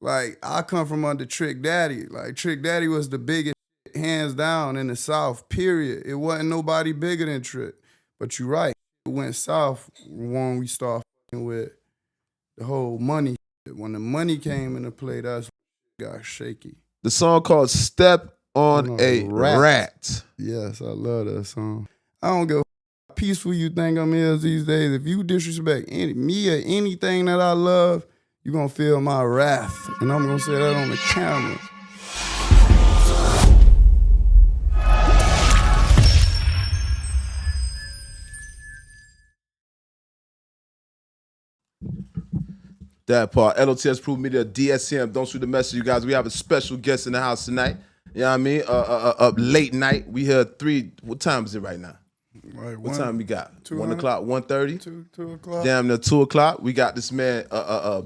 Like, I come from under Trick Daddy. Like, Trick Daddy was the biggest hands down in the South, period. It wasn't nobody bigger than Trick. But you're right. It went south when we started fucking with the whole money. When the money came into play, that's when it got shaky. The song called Step on a Rat. Yes, I love that song. I don't give a how peaceful you think I'm is these days. If you disrespect me or anything that I love, you're going to feel my wrath. And I'm going to say that on the camera. That part. L.O.T.S. Proof Media, DSTM. Don't shoot the message, you guys. We have a special guest in the house tonight. You know what I mean? Up late night. We here 3. What time is it right now? Right, What time we got? 1 o'clock, 1:30? 2 o'clock. Damn near 2 o'clock. We got this man,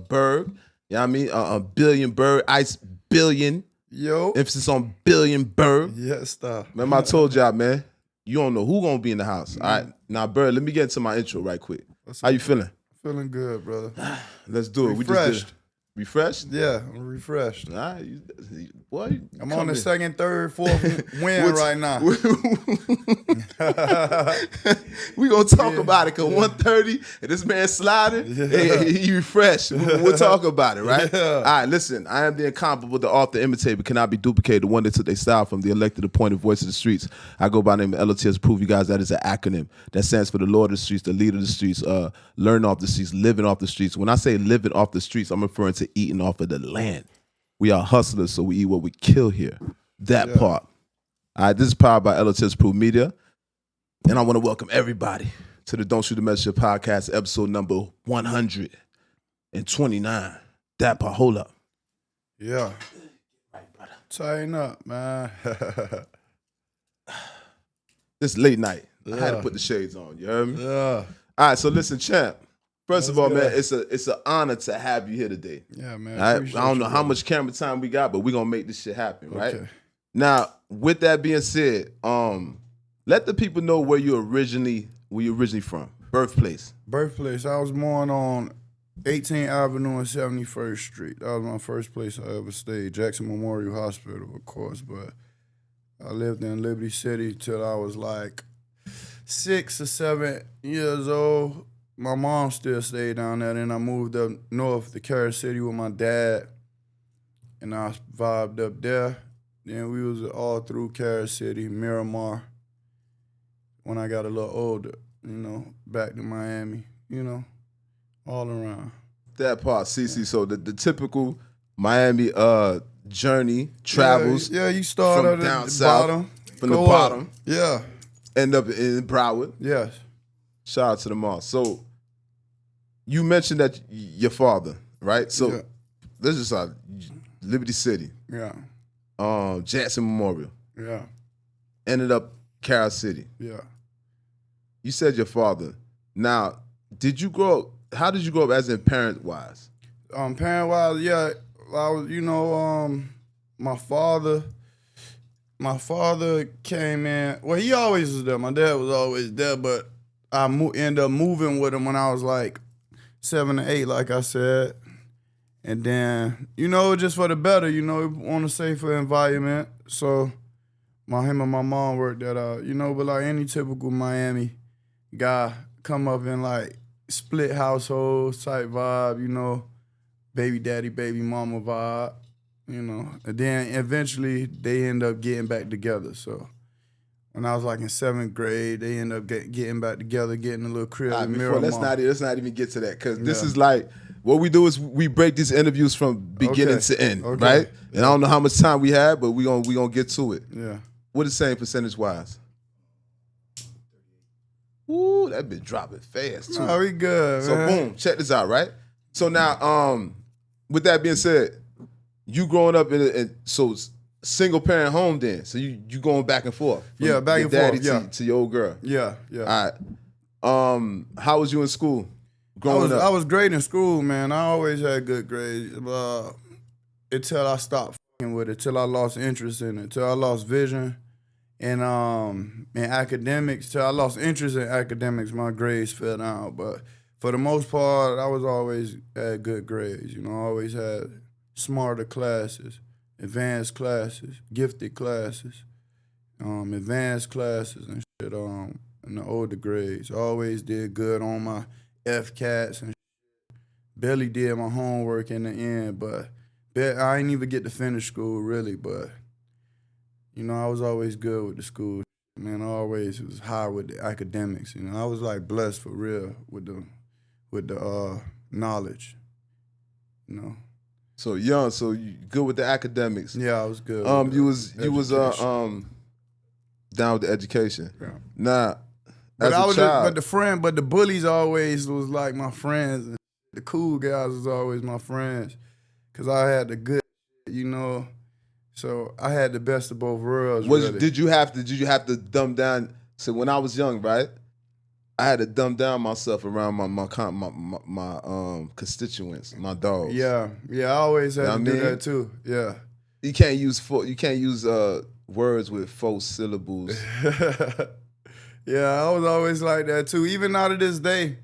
Berg. You know what I mean? Billion Berg, Ice Billion. Yo. Emphasis on Billion Berg. Yes, stop. Remember I told y'all, man, you don't know who gonna be in the house. All right. Now, Berg, let me get into my intro right quick. How you feeling? Feeling good, brother. Let's do it. Refreshed. We just did. Refreshed? Yeah, I'm refreshed. All right. Boy, I'm on the second, third, fourth win right now. We gonna talk about it, cause 1:30 and this man sliding, he refreshed. We'll talk about it, right? Yeah. All right, listen, I am the incomparable, the author, imitator, but cannot be duplicated, the one that took their style from the elected, appointed voice of the streets. I go by the name of L.O.T.S. Prove you guys that is an acronym that stands for the Lord of the streets, the leader of the streets, learn off the streets, living off the streets. When I say living off the streets, I'm referring to eating off of the land. We are hustlers, so we eat what we kill here. That part. All right, this is powered by L.O.T.S. Proof Media. And I want to welcome everybody to the Don't Shoot the Messenger podcast, episode number 129. That part, hold up. Yeah. Tighten up, man. This late night. I had to put the shades on, you heard me? Yeah. All right, so listen, champ. First of all, good. man, it's an honor to have you here today. Yeah, man. All right? I don't know how much camera time we got, but we're going to make this shit happen, right? Okay. Now, with that being said, let the people know where you originally from, birthplace. Birthplace. I was born on 18th Avenue and 71st Street. That was my first place I ever stayed. Jackson Memorial Hospital, of course, but I lived in Liberty City till I was like 6 or 7 years old. My mom still stayed down there. Then I moved up north to Carol City with my dad, and I vibed up there. Then we was all through Carol City, Miramar. When I got a little older, back to Miami, all around. That part, CC. So the typical Miami journey travels. Yeah, you start from at down the south, bottom, from the go bottom, up. Yeah. end up in Broward. Yes. Shout out to them all. So you mentioned that your father, right? So this is Liberty City. Yeah. Jackson Memorial. Yeah. Ended up Carol City. Yeah. You said your father. Now, did you grow up? How did you grow up as in parent-wise? Parent-wise, yeah, I was, my father came in. Well, he always was there. My dad was always there, but I ended up moving with him when I was like 7 or 8, like I said. And then, just for the better, want a safer environment. So him and my mom worked that out, but like any typical Miami guy, come up in like split households type vibe, baby daddy, baby mama vibe, And then eventually they end up getting back together. So when I was like in 7th grade, they end up getting back together, getting a little crib in Miramar. Let's not even get to that, because this is like, what we do is we break these interviews from beginning to end, right? And I don't know how much time we have, but we gonna get to it. Yeah. What is saying percentage-wise? Ooh, that been dropping fast, too. Oh, we good, So, man. boom, check this out, right? So now, with that being said, you growing up so single-parent home then. So you going back and forth. Yeah, back your and daddy forth, to your old girl. Yeah. All right. How was you in school growing up? I was great in school, man. I always had good grades. Until I stopped fucking with it, till I lost interest in it, till I lost vision in academics, till I lost interest in academics, my grades fell down. But for the most part, I was always had good grades. I always had smarter classes, advanced classes, gifted classes, advanced classes and shit. In the older grades, always did good on my FCATs and barely did my homework in the end, but I ain't even get to finish school really, but you know, I was always good with the school. Man, I always was high with the academics. You know, I was like blessed for real with the knowledge. You know. So young, so you good with the academics. Yeah, I was good. You was down with the education. Yeah. Nah. But as a child, but the bullies always was like my friends. And the cool guys was always my friends. Cause I had the good, you know. So I had the best of both worlds. Really. Did you have to dumb down? So when I was young, right, I had to dumb down myself around my constituents, my dogs. Yeah, I always had to do that too. Yeah. You can't use words with false syllables. Yeah, I was always like that too. Even out of this day,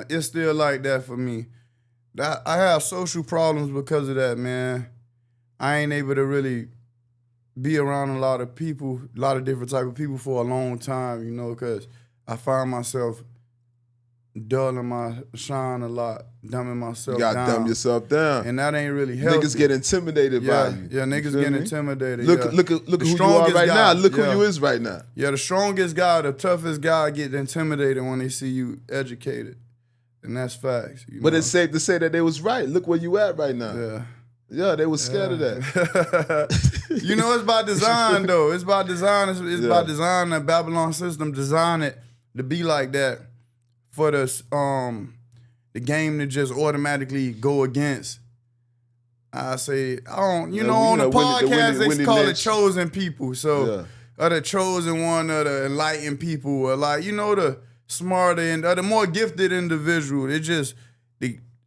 it's still like that for me. I have social problems because of that, man. I ain't able to really be around a lot of people, a lot of different type of people for a long time, you know, because I find myself dulling my shine a lot, dumbing myself down. You gotta dumb yourself down. And that ain't really healthy. Niggas get intimidated by you. Yeah, niggas get intimidated. Look who you are right now. Look who you is right now. Yeah, the strongest guy, the toughest guy get intimidated when they see you educated. And that's facts. You know? But it's safe to say that they was right. Look where you at right now. Yeah. Yeah, they was scared of that. You know, it's by design, though. It's by design. It's by design. The Babylon system designed it to be like that for the game to just automatically go against. I say, I don't, on the podcast, they call it chosen people. So, or the chosen one, or the enlightened people, or like, the smarter and or the more gifted individual. It just,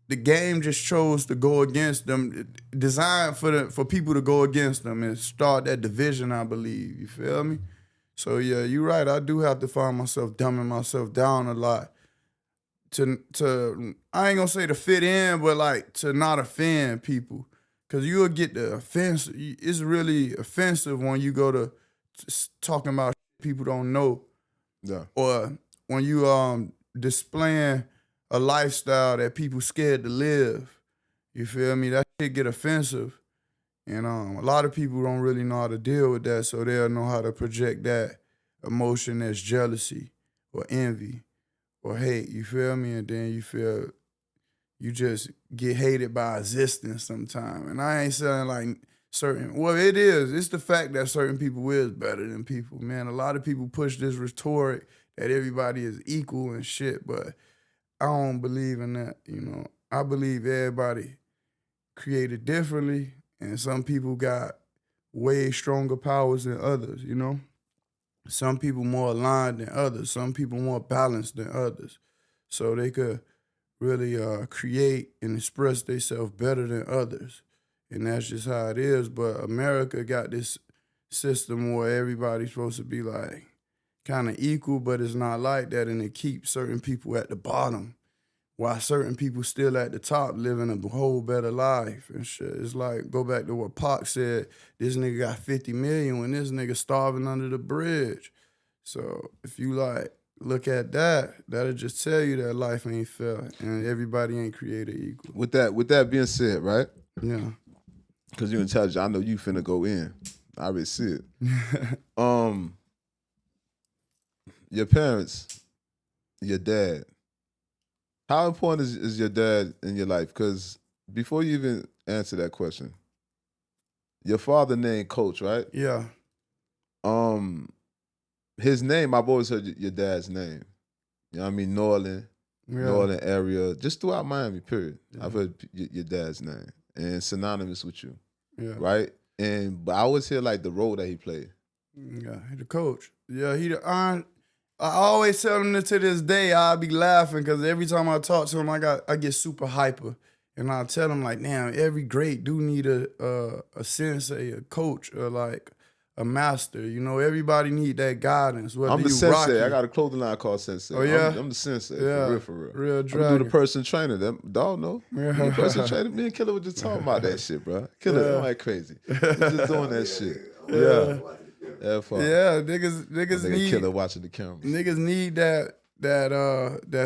the game just chose to go against them, designed for people to go against them and start that division, I believe. You feel me? So yeah, you're right. I do have to find myself dumbing myself down a lot to I ain't gonna say to fit in, but like to not offend people. Cause you'll get the offense. It's really offensive when you go to talking about people don't know. Yeah. Or when you displaying a lifestyle that people scared to live. You feel me? That shit get offensive. And a lot of people don't really know how to deal with that, so they'll know how to project that emotion as jealousy or envy or hate. You feel me? And then you feel you just get hated by existence sometimes. And I ain't saying like it is. It's the fact that certain people is better than people, man. A lot of people push this rhetoric that everybody is equal and shit, but I don't believe in that, I believe everybody created differently, and some people got way stronger powers than others, Some people more aligned than others. Some people more balanced than others. So they could really create and express themselves better than others. And that's just how it is. But America got this system where everybody's supposed to be like, kind of equal, but it's not like that, and it keeps certain people at the bottom while certain people still at the top living a whole better life and shit. It's like, go back to what Pac said, this nigga got 50 million when this nigga starving under the bridge. So if you like look at that, that'll just tell you that life ain't fair and everybody ain't created equal. With that being said, right? Yeah. Because you're intelligent, I know you finna go in. I already see it. Your parents, your dad, how important is your dad in your life? Because before you even answer that question, your father named Coach, right? Yeah. His name, I've always heard your dad's name. You know what I mean? Norland, Norland area, just throughout Miami, period. Yeah. I've heard your dad's name and synonymous with you, right? But I always hear like the role that he played. Yeah, he the coach. Yeah, I always tell him that to this day, I'll be laughing because every time I talk to him, I get super hyper. And I tell him like, damn, every great do need a sensei, a coach, or like a master. You know, everybody need that guidance. Whether I'm the you sensei. Rocky, I got a clothing line called Sensei. Oh, yeah? I'm the sensei. Yeah. For real. Real I'm do dragon. the person trainer. That dog know. Me and person trainer. Me and Killer was just talking about that shit, bro. Killer, I'm like crazy. We just doing that shit. Yeah. Fuck. Yeah, niggas Nigga need Killer watching the cameras. niggas need that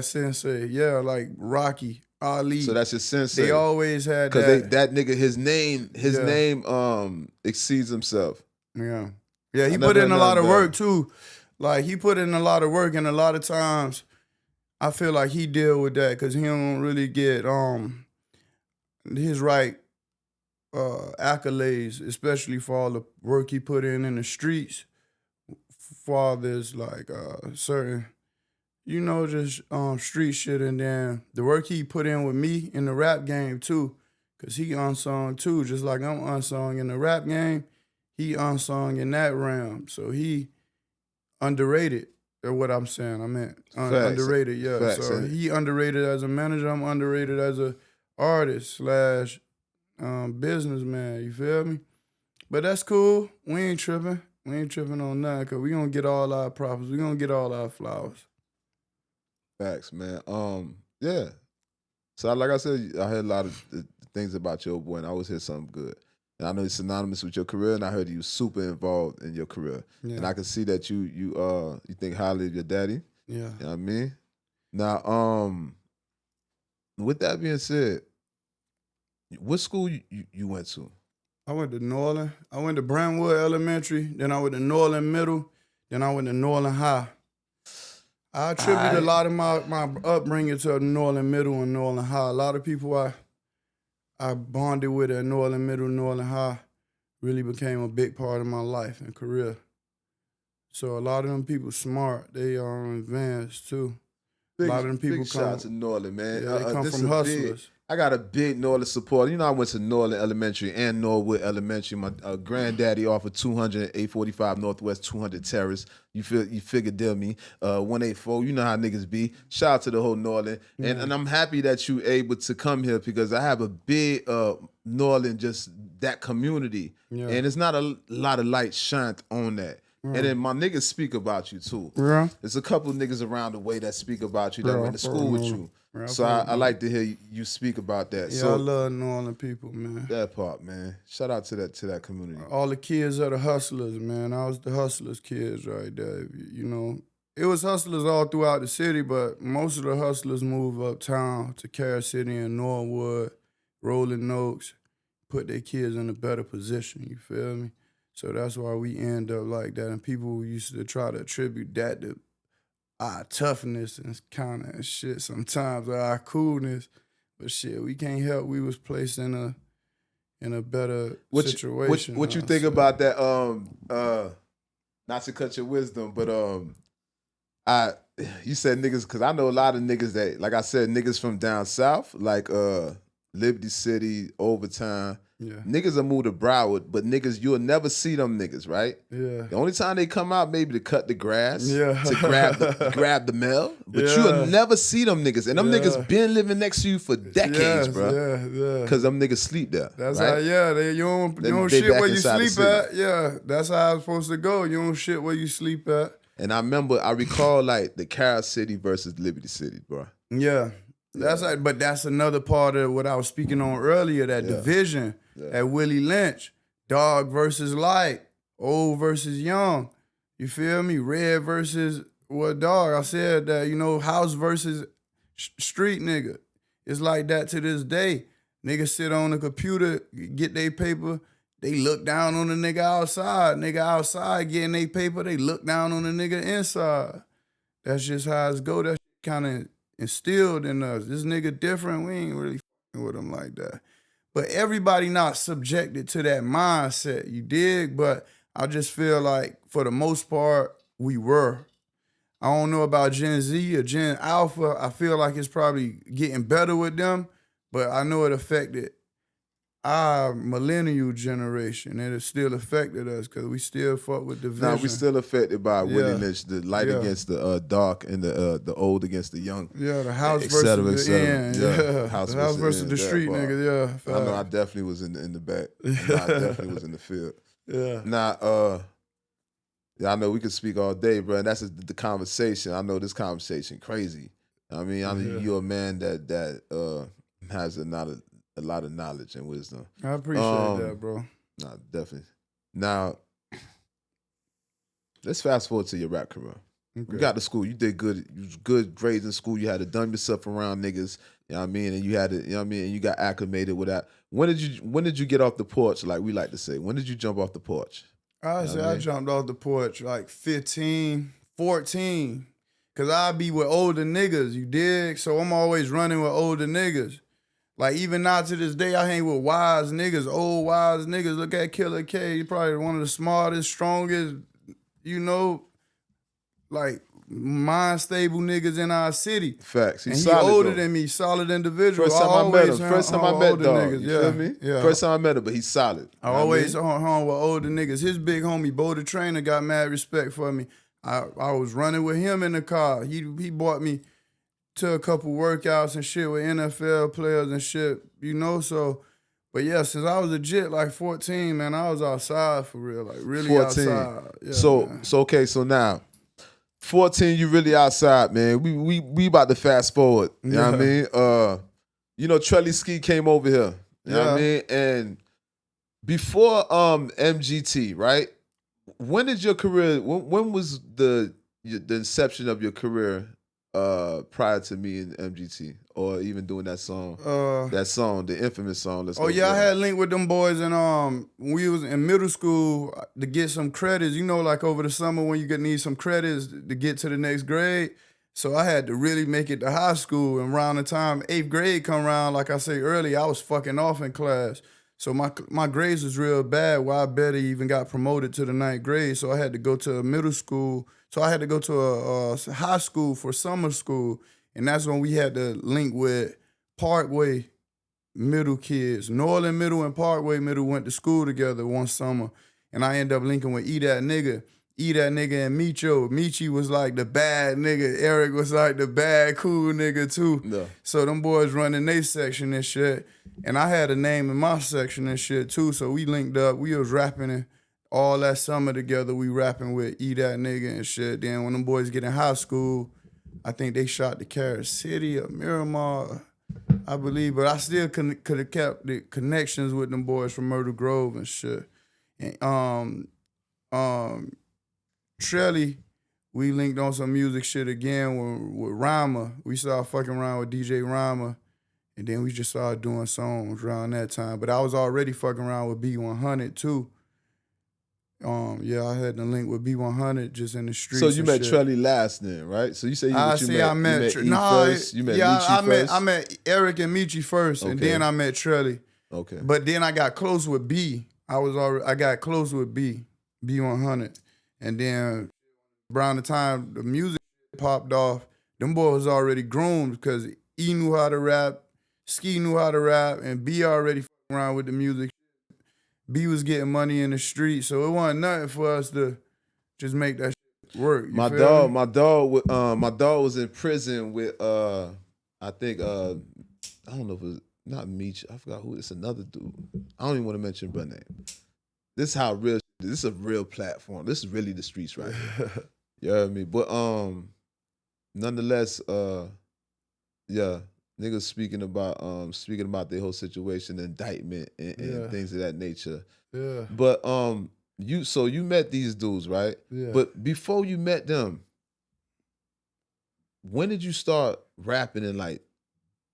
sensei. Yeah, like Rocky, Ali. So that's your sensei. They always had because that. that nigga his name exceeds himself. Yeah. Yeah, he I put never in a had lot of nothing work too. Like he put in a lot of work, and a lot of times I feel like he deal with that because he don't really get his right accolades, especially for all the work he put in the streets. For this like certain, you know, just street shit, and then the work he put in with me in the rap game too, cause he unsung too, just like I'm unsung in the rap game. He unsung in that realm, so he underrated. Or what I'm saying, I meant underrated. Yeah, Facts, so he underrated as a manager. I'm underrated as a artist slash businessman. You feel me? But that's cool. We ain't tripping. We ain't tripping on nothing because we gonna get all our profits. We gonna get all our flowers. Facts, man. Yeah. So like I said, I heard a lot of things about your boy, and I always hear something good. And I know it's synonymous with your career, and I heard you was super involved in your career. Yeah. And I can see that you think highly of your daddy. Yeah. You know what I mean? Now, with that being said, what school you went to? I went to Norland. I went to Brentwood Elementary. Then I went to Norland Middle. Then I went to Norland High. I attribute a lot of my upbringing to Norland Middle and Norland High. A lot of people I bonded with at Norland Middle, Norland High really became a big part of my life and career. So a lot of them people smart. They are advanced too. A lot of them people big shout out to Norland, man. Yeah, they come from hustlers. I got a big Norland supporter. You know, I went to Norland Elementary and Norwood Elementary. My granddaddy offered 200, 845 Northwest, 200 Terrace. You figure deal me. 184, you know how niggas be. Shout out to the whole Norland. And I'm happy that you able to come here because I have a big Norland, just that community. Yeah. And it's not a lot of light shined on that. And then my niggas speak about you too. Yeah. There's a couple of niggas around the way that speak about you that went to school with you. So I like to hear you speak about that. Yeah, so I love New Orleans people, man. That part, man. Shout out to that community. All the kids are the hustlers, man. I was the hustlers kids right there. You know, it was hustlers all throughout the city, but most of the hustlers move uptown to Carol City and Norwood, Rolling Oaks, put their kids in a better position. You feel me? So that's why we end up like that. And people used to try to attribute that to our toughness and kind of shit sometimes, or our coolness. But shit, we can't help. We was placed in a better situation. What you think about that? Not to cut your wisdom, but you said niggas, because I know a lot of niggas that, like I said, niggas from down south, like Liberty City, Overtime. Yeah. Niggas will move to Broward, but niggas, you'll never see them niggas, right? Yeah. The only time they come out maybe to cut the grass, to grab the mail, but you'll never see them niggas. And them niggas been living next to you for decades, bro. Yeah. Because them niggas sleep there. That's right? How, you don't shit where you sleep at. Yeah, that's how it's supposed to go. You don't shit where you sleep at. And I recall like the Carol City versus Liberty City, bro. Yeah. But that's another part of what I was speaking on earlier, that division at Willie Lynch. Dog versus light, old versus young. You feel me? Red versus dog. I said that, house versus street nigga. It's like that to this day. Niggas sit on the computer, get their paper, they look down on the nigga outside. Nigga outside getting their paper, they look down on the nigga inside. That's just how it's go. That kind of instilled in us. This nigga different, we ain't really fucking with him like that. But everybody not subjected to that mindset, you dig? But I just feel like for the most part, we were. I don't know about Gen Z or Gen Alpha. I feel like it's probably getting better with them, but I know it affected our millennial generation, and it still affected us because we still fuck with division. Nah, we still affected by Willie Lynch, the light against the dark and the old against the young. Yeah, the house versus the end. Yeah, house the house versus the street nigga. Yeah, I know. I definitely was in the back. I definitely was in the field. Yeah. Now, Yeah, I know we could speak all day, bro. And that's the conversation. I know this conversation crazy. I mean, you're a man that has a lot of knowledge and wisdom. I appreciate that, bro. Nah, definitely. Now, let's fast forward to your rap career. Okay. You got to school. You did good. You was good grades in school. You had to dumb yourself around niggas. You know what I mean? And you had to, you know what I mean? And you got acclimated with that. When did you get off the porch, like we like to say? When did you jump off the porch? I say I jumped off the porch like 15, 14. Cause I be with older niggas, you dig? So I'm always running with older niggas. Like even now to this day, I hang with wise niggas, old wise niggas. Look at Killer K. He's probably one of the smartest, strongest, like mind stable niggas in our city. Facts. He's solid, older than me, solid individual. First time I met him. First time I met dog. Niggas. You feel me? Yeah. First time I met him, but he's solid. I always hung with older niggas. His big homie, Bo the Trainer, got mad respect for me. I was running with him in the car. He brought me to a couple workouts and shit with NFL players and shit, so. But yeah, since I was legit like 14, man, I was outside for real, like really 14. Outside. Yeah, so now, 14, you really outside, man. We about to fast forward. You know what I mean? Trelly Ski came over here. You know what I mean? And before MGT, right? When did your career? When was the inception of your career? Prior to me in MGT, or even doing that song, the infamous song. I had linked with them boys, and when we was in middle school to get some credits. Like over the summer when you need some credits to get to the next grade. So I had to really make it to high school, and around the time 8th grade come around, like I say earlier, I was fucking off in class. So my grades was real bad. Why I barely even got promoted to the 9th grade. So I had to go to a middle school. So I had to go to a high school for summer school. And that's when we had to link with Parkway Middle kids. Norland Middle and Parkway Middle went to school together one summer. And I ended up linking with that nigga and Micho. Michi was like the bad nigga. Eric was like the bad, cool nigga too. Yeah. So them boys running their section and shit. And I had a name in my section and shit too. So we linked up. We was rapping and all that summer together. We rapping with that nigga and shit. Then when them boys get in high school, I think they shot to Carrot City or Miramar, I believe. But I still could have kept the connections with them boys from Myrtle Grove and shit. And Trelly, we linked on some music shit again with Rhymer. We started fucking around with DJ Rhymer, and then we just started doing songs around that time. But I was already fucking around with B100 too. I had to link with B100 just in the streets. So you met Trelly last then, right? So you say I met E first. You met Michi first. I met Eric and Michi first, and then I met Trelly. Okay. But then I got close with B. I got close with B100. And then around the time the music popped off, them boys was already groomed because E knew how to rap, Ski knew how to rap, and B already fucking around with the music. B was getting money in the street, so it wasn't nothing for us to just make that shit work. My dog was in prison with I think I don't know if it was not Meech. I forgot who. It's another dude. I don't even want to mention her name. This is how real. This is a real platform. This is really the streets right here. You know what I mean? But nonetheless, niggas speaking about their whole situation, indictment, and things of that nature. Yeah. But you met these dudes, right? Yeah. But before you met them, when did you start rapping and like?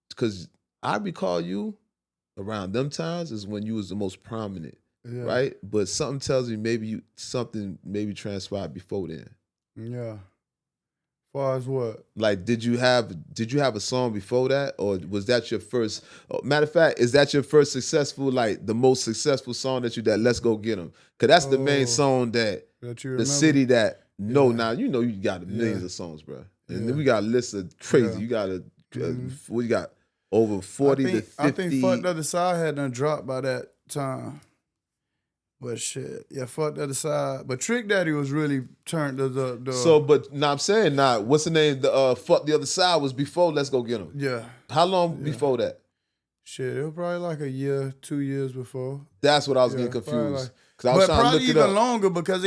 Because I recall you around them times is when you was the most prominent. Yeah. Right? But something tells me something transpired before then. Yeah. As far as what? Like, did you have a song before that? Or was that your first, matter of fact, is that your first successful, like the most successful song that Let's Go Get 'Em? Cause that's the main song that you remember? The city that, now you got millions of songs, bro. And then we got a list of crazy. You got what you got? Over 40 to 50. I think Fuck the Other Side had done dropped by that time. But shit, Fuck the Other Side. But Trick Daddy was really turned to the So, but now I'm saying what's the name? The Fuck the Other Side was before Let's Go Get 'Em. Yeah. How long before that? Shit, it was probably like a year, 2 years before. That's what I was Yeah, getting probably confused. like- Cause I was But trying to probably look it even up. longer because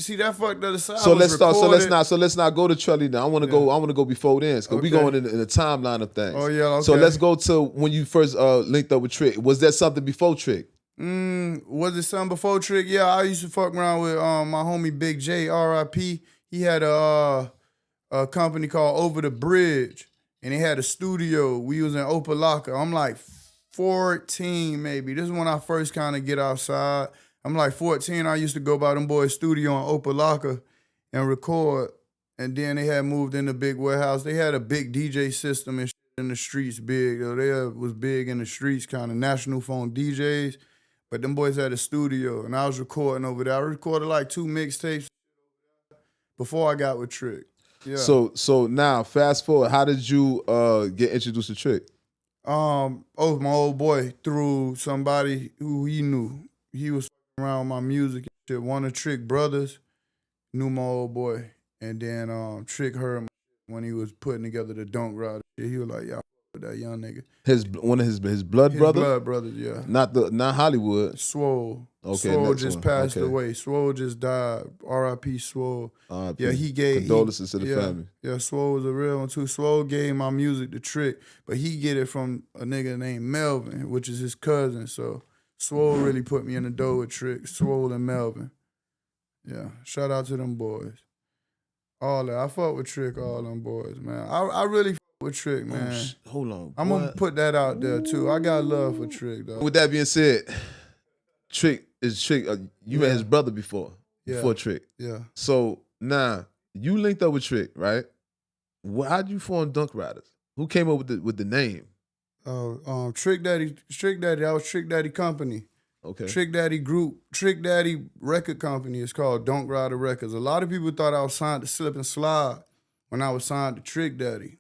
see that fucked up side. So was let's start. recorded. So let's not go to Trelly now. I want to Yeah. go before then, because we Okay. going in the timeline of things. Oh, yeah, okay. So let's go to when you first linked up with Trick. Was that something before Trick? Was it something before Trick? Yeah, I used to fuck around with my homie Big J, R.I.P. He had a company called Over the Bridge, and he had a studio. We was in Opalaka. I'm like 14 maybe. This is when I first kind of get outside. I'm like 14. I used to go by them boys' studio in Opalaka and record. And then they had moved in the big warehouse. They had a big DJ system and shit in the streets big. They was big in the streets, kind of national phone DJs. But them boys had a studio, and I was recording over there. I recorded like 2 mixtapes before I got with Trick. Yeah. So now fast forward. How did you get introduced to Trick? My old boy through somebody who he knew. He was around my music and shit. One of Trick brothers knew my old boy, and then Trick heard him when he was putting together the Dunk Ride. He was like, "Y'all with that young nigga." One of his blood brother? Blood brothers, yeah. Not Hollywood. Swole. Okay, Swole next just one. passed Okay. away. Swole just died. R.I.P. Swole. Yeah, he gave condolences to the family. Yeah, Swole was a real one too. Swole gave my music to Trick, but he get it from a nigga named Melvin, which is his cousin. So Swole really put me in the door with Trick. Swole and Melvin. Yeah, shout out to them boys. All that. I fuck with Trick, all them boys, man. I really fuck with Trick, man. Hold on. I'm gonna put that out there too. I got love for Trick, though. With that being said, Trick. You met his brother before Trick. Yeah. So now you linked up with Trick, right? How'd you form Dunk Riders? Who came up with the name? Trick Daddy. That was Trick Daddy Company. Okay. Trick Daddy Group. Trick Daddy record company is called Dunk Rider Records. A lot of people thought I was signed to Slip and Slide when I was signed to Trick Daddy.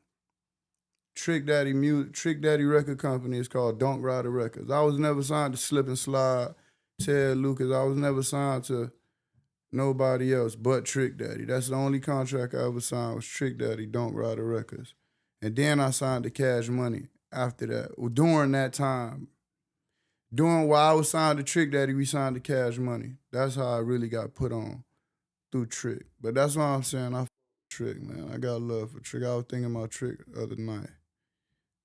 Trick Daddy record company is called Dunk Rider Records. I was never signed to Slip and Slide, Ted Lucas. I was never signed to nobody else but Trick Daddy. That's the only contract I ever signed was Trick Daddy, Dunk Rider Records. And then I signed to Cash Money after that. Well, during that time, while I was signed to Trick Daddy, we signed to Cash Money. That's how I really got put on through Trick. But that's why I'm saying I fuck with Trick, man. I got love for Trick. I was thinking about Trick the other night.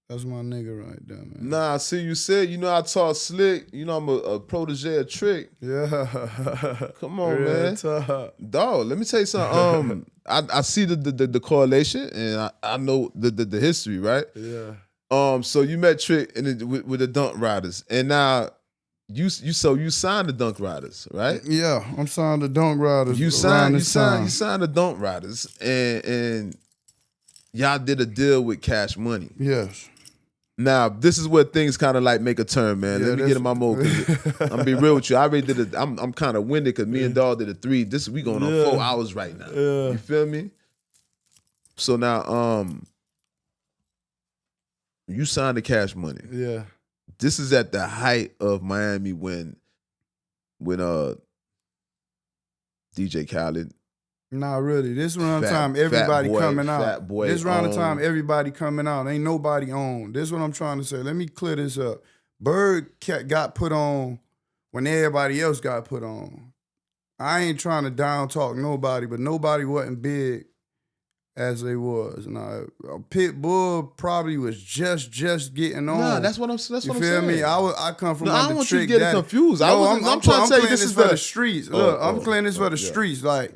That's my nigga right there, man. Nah, I see you said, I taught Slick. I'm a protege of Trick. Yeah. Come on, Real man. talk. Dog, let me tell you something. I see the correlation, and I know the history, right? Yeah. So you met Trick with the Dunk Riders, and now you signed the Dunk Riders, right? Yeah, I'm signed to Dunk Riders. You signed the Dunk Riders, and y'all did a deal with Cash Money. Yes. Now this is where things kind of like make a turn, man. Yeah, Let me get in my mode. I'm gonna be real with you. I already did it. I'm kind of winded because me and Dawg did a 3. We going on 4 hours right now. Yeah. You feel me? So now, you signed the Cash Money. Yeah. This is at the height of Miami when DJ Khaled. Nah, really. This round of time, everybody coming out. Fat Boy This round of on. time, everybody coming out. Ain't nobody on. This is what I'm trying to say. Let me clear this up. Berg got put on when everybody else got put on. I ain't trying to down talk nobody, but nobody wasn't big as they was. Now, Pitbull probably was just getting on. Nah, that's what I'm saying. You feel me? I come from No, under I don't want Trick you to get Daddy. it confused. No, I'm trying to tell you this is for the the streets. Look, I'm clearing this for the streets. Like,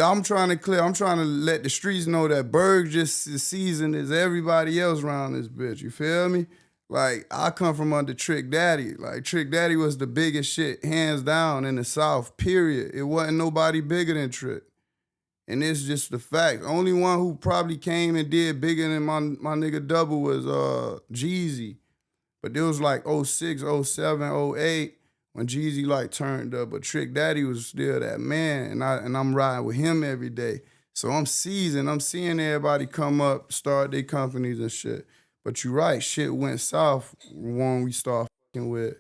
I'm trying to let the streets know that Berg just as seasoned as everybody else around this bitch. You feel me? Like, I come from under Trick Daddy. Like, Trick Daddy was the biggest shit, hands down, in the South, period. It wasn't nobody bigger than Trick. And it's just the fact. Only one who probably came and did bigger than my nigga Double was Jeezy. But there was like 06, 07, 08 when Jeezy like turned up. But Trick Daddy was still that man. And I'm riding with him every day. So I'm seasoned. I'm seeing everybody come up, start their companies and shit. But you're right, shit went south when we started fucking with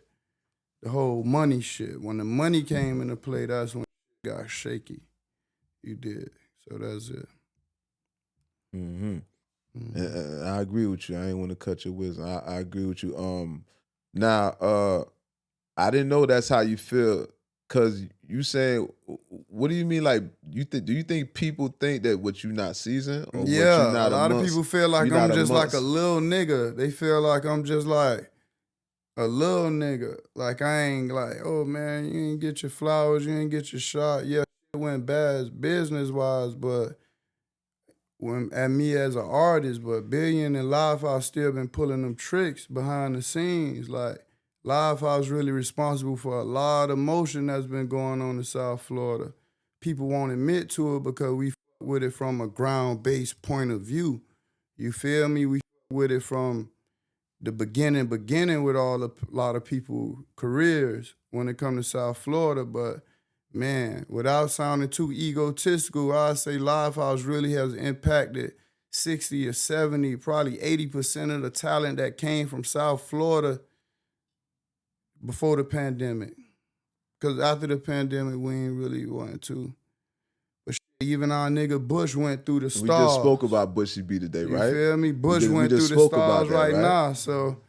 the whole money shit. When the money came into play, that's when it got shaky. You did. So that's it. Mm-hmm. And I agree with you. I ain't want to cut your wisdom. I agree with you. Now, I didn't know that's how you feel. Cause you saying, what do you mean? Like, do you think people think that what you not seasoned or what you Yeah, not a lot of amongst? people feel like you I'm not just like a amongst? little nigga. They feel like I'm just like a little nigga. Like I ain't like, oh man, you ain't get your flowers, you ain't get your shot. Yeah, it went bad business wise, but when at me as an artist, but Billion and Live House still been pulling them tricks behind the scenes. Like Live House really responsible for a lot of motion that's been going on in South Florida. People won't admit to it because we with it from a ground-based point of view. You feel me? We with it from the beginning with a lot of people careers when it comes to South Florida. But man, without sounding too egotistical, I'd say Live House really has impacted 60 or 70, probably 80% of the talent that came from South Florida before the pandemic. Because after the pandemic, we ain't really wanted to. But even our nigga Bush went through the stars. We just spoke about Bushy B today, You right? feel me? Bush we went just through the spoke about stars that, right right? now, so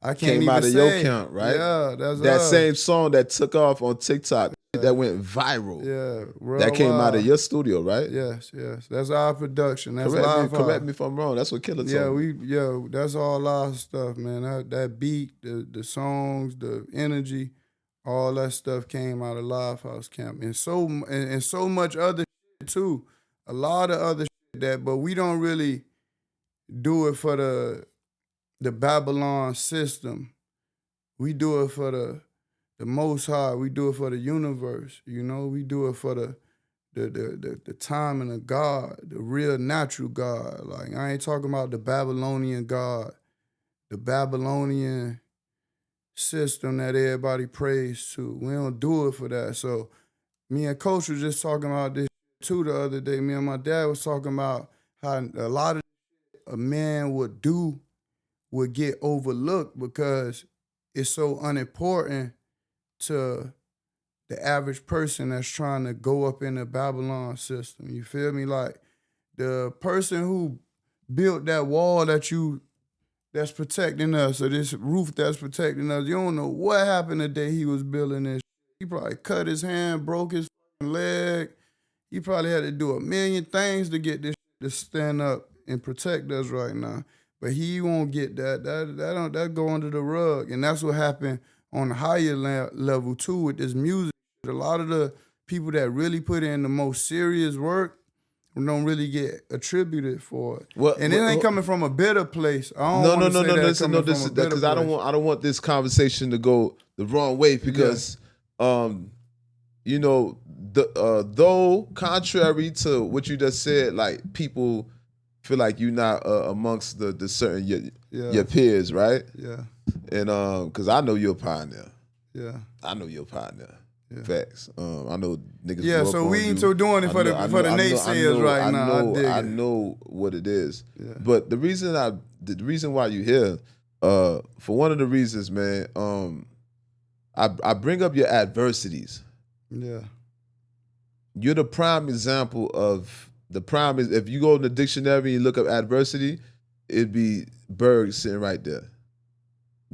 I can't Came even out of say. your count, right? Yeah, that's that us. same song that took off on TikTok that went viral. Yeah, That came out of worldwide. your studio, right? Yes. That's our production. That's Correct Live me if I'm wrong. That's what Killer told me. That's all our stuff, man. That beat, the songs, the energy, all that stuff came out of Live House Camp, and so much other shit too. A lot of other shit but we don't really do it for the Babylon system. We do it for the Most High. We do it for the universe. You know, we do it for the timing of God, the real natural God. Like I ain't talking about the Babylonian God, the Babylonian system that everybody prays to. We don't do it for that. So me and Coach was just talking about this too the other day. Me and my dad was talking about how a lot of a man would get overlooked because it's so unimportant to the average person that's trying to go up in the Babylon system. You feel me? Like the person who built that wall that's protecting us, or this roof that's protecting us, you don't know what happened the day he was building this. He probably cut his hand, broke his leg. He probably had to do a million things to get this to stand up and protect us right now. But he won't get that. That go under the rug. And that's what happened on the higher level too with this music. A lot of the people that really put in the most serious work don't really get attributed for it. And it ain't coming from a bitter place. I don't want to say that coming from a bitter place. I don't want this conversation to go the wrong way because you know, though contrary to what you just said, like people feel like you're not amongst the certain your peers, right? Yeah. And because I know you're a pioneer. Yeah. I know you're a pioneer. Yeah. Facts. I know niggas. Yeah, so we ain't doing it for the naysayers right now. I know what it is. Yeah. But the reason why you here, for one of the reasons, man, I bring up your adversities. Yeah. You're the prime example of if you go in the dictionary and look up adversity, it'd be Berg sitting right there.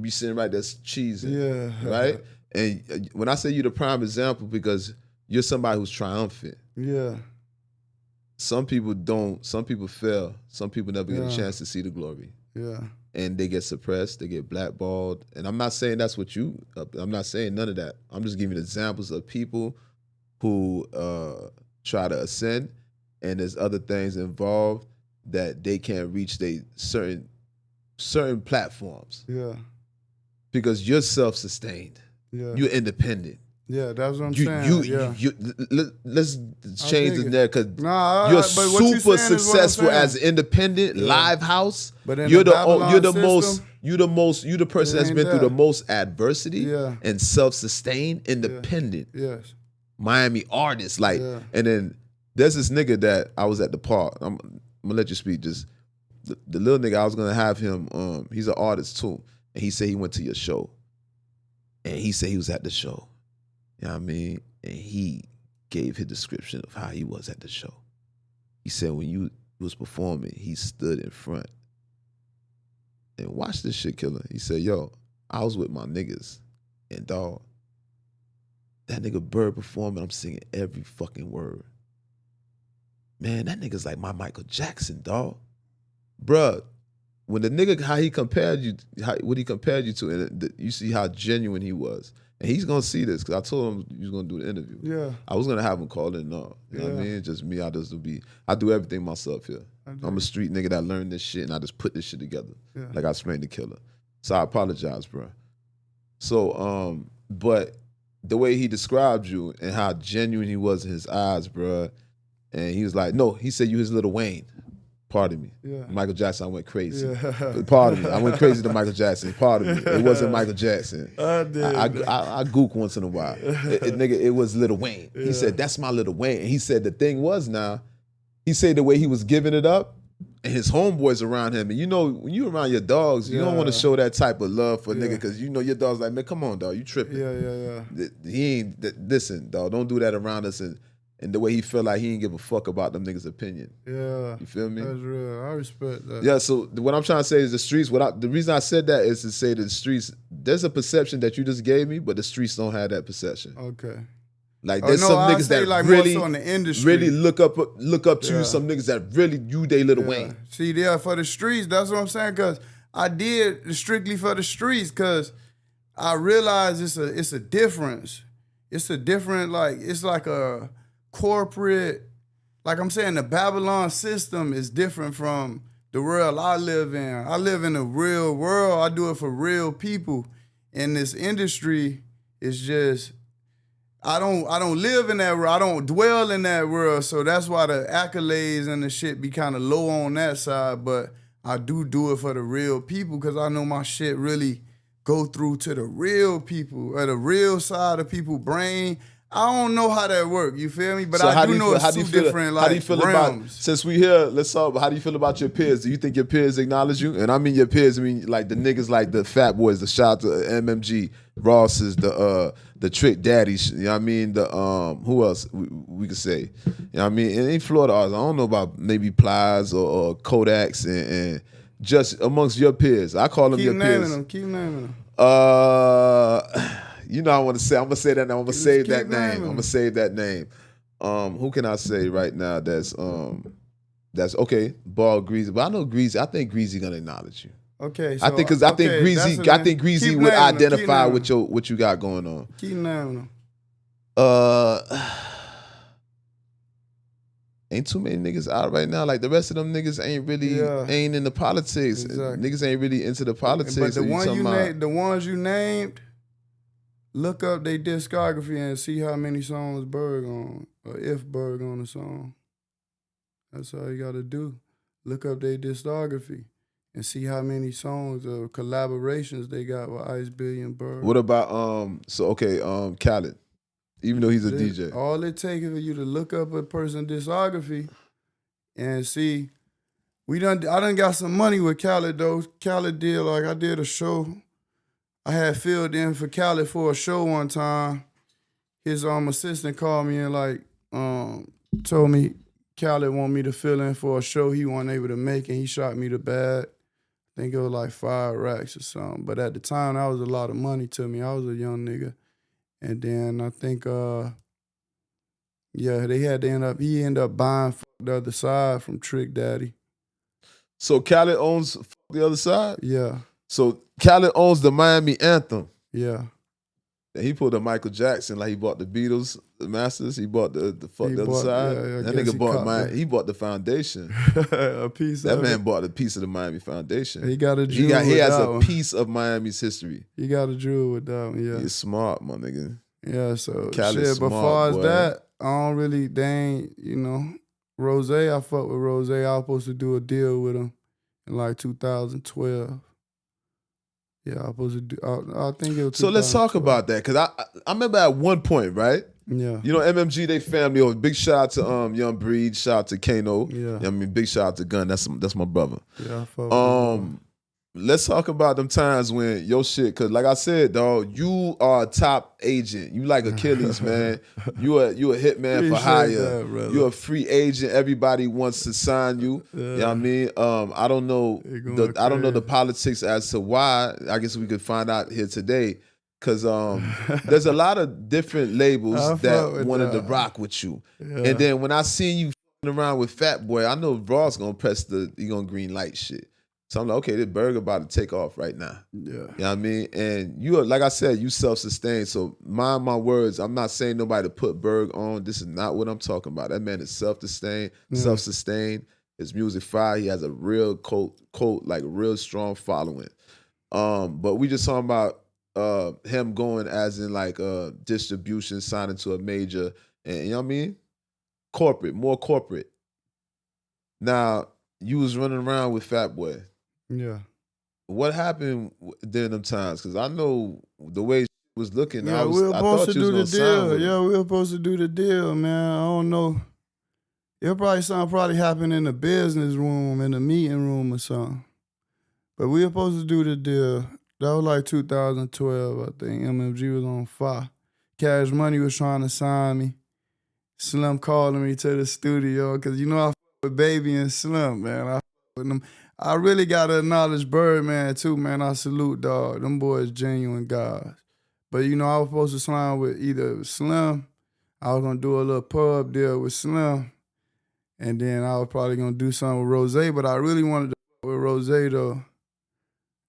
Be sitting right there cheesing. Yeah. Right? And when I say you're the prime example, because you're somebody who's triumphant. Yeah. Some people don't. Some people fail. Some people never get a chance to see the glory. Yeah. And they get suppressed. They get blackballed. And I'm not saying that's what you. I'm not saying none of that. I'm just giving examples of people who try to ascend, and there's other things involved that they can't reach. They certain platforms. Yeah. Because you're self-sustained. Yeah. You're independent. Yeah, that's what I'm saying. Let's change it there because you're super successful as an independent Live House. But you're the person that's been through the most adversity and self-sustained, independent. Yes. Miami artist, and then there's this nigga that I was at the park. I'm gonna let you speak. Just the little nigga, I was gonna have him. He's an artist too, and he said he went to your show, and he said he was at the show. You know what I mean? And he gave his description of how he was at the show. He said when you was performing, he stood in front and watch this shit, Killer. He said, yo, I was with my niggas, and dog, that nigga Bird performing, I'm singing every fucking word. Man, that nigga's like my Michael Jackson, dog. Bruh, when the nigga, how he compared you, what he compared you to, and you see how genuine he was. And he's gonna see this, because I told him he was gonna do the interview. Yeah. I was gonna have him call in, no. You know what I mean? Just me, I do everything myself here. I'm a street nigga that learned this shit, and I just put this shit together. Yeah. Like I explained to Killer. So I apologize, bro. So, but the way he described you and how genuine he was in his eyes, bro, and he was like, no, he said you his Lil Wayne. Pardon me. Yeah. Michael Jackson, I went crazy. Yeah. Pardon me. I went crazy to Michael Jackson. Pardon me. It wasn't Michael Jackson. I gook once in a while. It was Lil Wayne. Yeah. He said, that's my Lil Wayne. And he said the thing was now, he said the way he was giving it up, and his homeboys around him. And you know, when you around your dogs, you don't want to show that type of love for a nigga, because you know your dog's like, man, come on, dog, you tripping. Yeah. He ain't, listen, dog, don't do that around us. And the way he felt like he didn't give a fuck about them niggas' opinion. Yeah. You feel me? That's real. I respect that. Yeah, so what I'm trying to say is the streets, the reason I said that is to say that the streets, there's a perception that you just gave me, but the streets don't have that perception. Okay. Like there's some niggas that like really, on the industry. really look up to you, some niggas that really you they Lil Wayne. See, for the streets, that's what I'm saying, because I did strictly for the streets, because I realized it's a difference. It's a different, it's like a corporate, like I'm saying, the Babylon system is different from the world I live in. I live in a real world. I do it for real people. And this industry is just, I don't live in that world. I don't dwell in that world. So that's why the accolades and the shit be kind of low on that side. But I do it for the real people, because I know my shit really go through to the real people, or the real side of people's brain. I don't know how that works, you feel me? But so I do know it's two different realms. How do you feel about, since we here, let's talk about how do you feel about your peers? Do you think your peers acknowledge you? And I mean your peers, I mean like the niggas like the Fat Boys, the shout out to MMG, Ross's, the Trick Daddies, you know what I mean? The who else we could say? You know what I mean? And in Florida artists, I don't know about maybe Plies or Kodaks and just amongst your peers. I call them your peers. Keep naming them. You know, I'm gonna say that now. I'm gonna save that name. I'm gonna save that name. Who can I say right now that's okay? Ball Greasy, but I know Greasy. I think Greasy gonna acknowledge you. Okay, so, I think Greasy would identify with what you got going on. Keep naming them. Ain't too many niggas out right now. Like the rest of them niggas ain't in the politics. Exactly. Niggas ain't really into the politics. But the ones you named. Look up their discography and see how many songs Berg on, or if Berg on a song. That's all you gotta do. Look up their discography and see how many songs or collaborations they got with Ice Billion Berg. What about Khaled? Even though he's a DJ. All it takes is for you to look up a person's discography and see. I done got some money with Khaled though. Khaled did, I did a show. I had filled in for Khaled for a show one time. His assistant called me and told me Khaled want me to fill in for a show he wasn't able to make, and he shot me the bag. I think it was like 5 racks or something. But at the time, that was a lot of money to me. I was a young nigga. And then I think, he ended up buying The Other Side from Trick Daddy. So Khaled owns The Other Side? Yeah. So Khaled owns the Miami Anthem. Yeah. And he pulled a Michael Jackson, like he bought the Beatles, the Masters. He bought the Other Side. Yeah, that nigga bought the foundation. A piece that of man it. bought a piece of the Miami foundation. He got a jewel. He has a piece of Miami's history. He got a jewel with that one, yeah. He's smart, my nigga. Yeah, so Khaled's but smart, far as boy. that, I don't really, Rose, I fuck with Rose. I was supposed to do a deal with him in 2012. Yeah, I was supposed to do, I think it was So let's talk about that, because I remember at one point, right? Yeah. You know, MMG, they family over. Big shout out to Young Breed, shout out to Kano. Yeah. I mean, big shout out to Gun. That's my brother. Yeah, I fuck with him. let's talk about them times when your shit, cause like I said, dog, you are a top agent. You like Achilles, man. You a hitman for Appreciate hire. that, brother. You're a free agent. Everybody wants to sign you. Yeah. You know what I mean? I don't know I don't know the politics as to why. I guess we could find out here today. Cause there's a lot of different labels that wanted to rock with you. Yeah. And then when I seen you around with Fat Boy, I know Raw's gonna press he gonna green light shit. So I'm like, okay, this Berg about to take off right now. Yeah. You know what I mean? And you, like I said, you self-sustained. So mind my words, I'm not saying nobody to put Berg on. This is not what I'm talking about. That man is self-sustained, self-sustained. His music fire. He has a real cult, like real strong following. But we just talking about him going as in like distribution, signing to a major, and you know what I mean? Corporate, more corporate. Now, you was running around with Fat Boy. Yeah. What happened during them times? Because I know the way she was looking. Yeah, we were supposed to do the deal. Yeah, we were supposed to do the deal, man. I don't know. Something happened in the business room, in the meeting room or something. But we were supposed to do the deal. That was like 2012, I think. MMG was on fire. Cash Money was trying to sign me. Slim calling me to the studio because you know I with Baby and Slim, man. I with them. I really gotta acknowledge Birdman too, man. I salute, dog. Them boys genuine guys. But you know, I was supposed to sign with either Slim. I was gonna do a little pub deal with Slim, and then I was probably gonna do something with Rose. But I really wanted to with Rose though.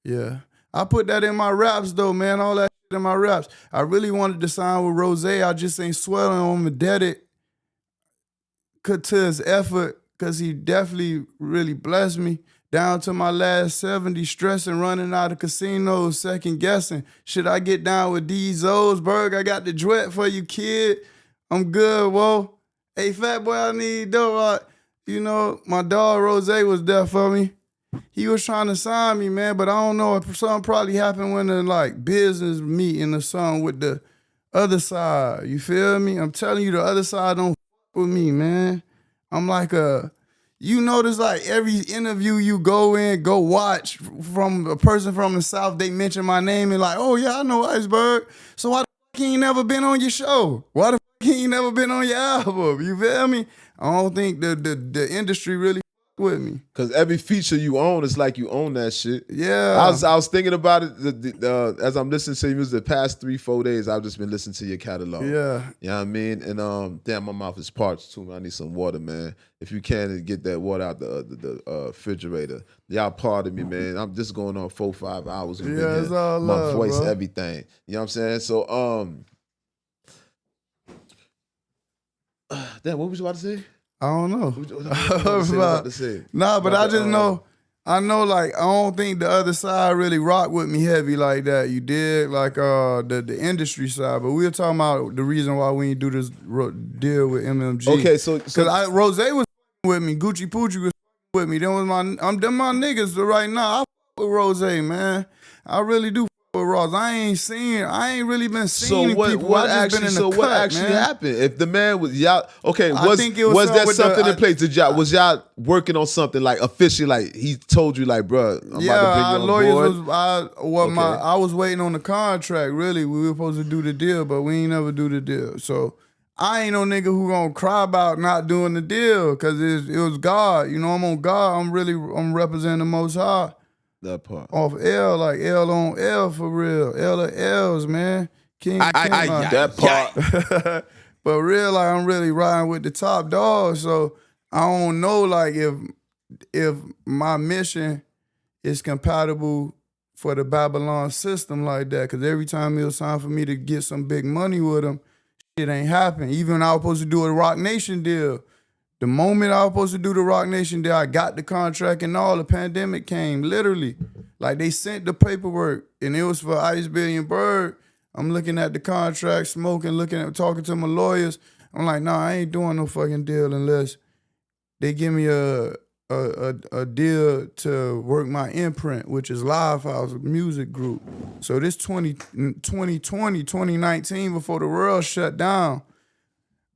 Yeah, I put that in my raps though, man. All that shit in my raps. I really wanted to sign with Rose. I just ain't sweating on him, indebted to his effort, because he definitely really blessed me. Down to my last 70, stressing, running out of casinos, second guessing. Should I get down with these O's? Berg, I got the duet for you, kid. I'm good, whoa. Hey, Fat Boy, I need dough. You know, my dog Rose was there for me. He was trying to sign me, man, but I don't know if something probably happened when the like business meeting or something with the other side. You feel me? I'm telling you, the other side don't with me, man. I'm like you notice like every interview you go watch from a person from the South, they mention my name and like, oh yeah, I know Iceberg. So why the fuck he ain't never been on your show? Why the fuck he ain't never been on your album? You feel me? I don't think the industry really with me. Cause every feature you own is like you own that shit. Yeah. I was thinking about it as I'm listening to your music the past 3-4 days. I've just been listening to your catalog. Yeah. You know what I mean? And damn, my mouth is parched too, man. I need some water, man. If you can get that water out the refrigerator. Y'all pardon me, man. I'm just going on 4-5 hours. Yeah, it's all my love, voice, bro. everything. You know what I'm saying? So damn, what was you about to say? I don't know. What to say? Nah, but I just know, like, I don't think the other side really rock with me heavy like that. You did, like, the industry side. But we were talking about the reason why we ain't do this deal with MMG. Okay, so because Rose was with me, Gucci Poochie was with me. Them my niggas right now. I with Rose, man. I really do with Ross. I ain't really been seeing people. What actually happened? If the man was y'all, okay, was there something in place? Was y'all working on something like officially? Like he told you, like, bro, I'm about to bring you on board. I was waiting on the contract. Really, we were supposed to do the deal, but we ain't never do the deal. So I ain't no nigga who gonna cry about not doing the deal, because it was God. You know, I'm on God. I'm representing the Most High. That part. Off L, like L on L for real. L of L's, man. That part. But real, like, I'm really riding with the top dog. So I don't know, like, if my mission is compatible for the Babylon system like that. Because every time it was time for me to get some big money with them, shit ain't happen. Even when I was supposed to do a Rock Nation deal, the moment I was supposed to do the Rock Nation deal, I got the contract and all, the pandemic came, literally. Like, they sent the paperwork, and it was for Ice Billion Berg. I'm looking at the contract, smoking, talking to my lawyers. I'm like, nah, I ain't doing no fucking deal unless they give me a deal to work my imprint, which is Live House Music Group. So this 2020, 2019, before the world shut down,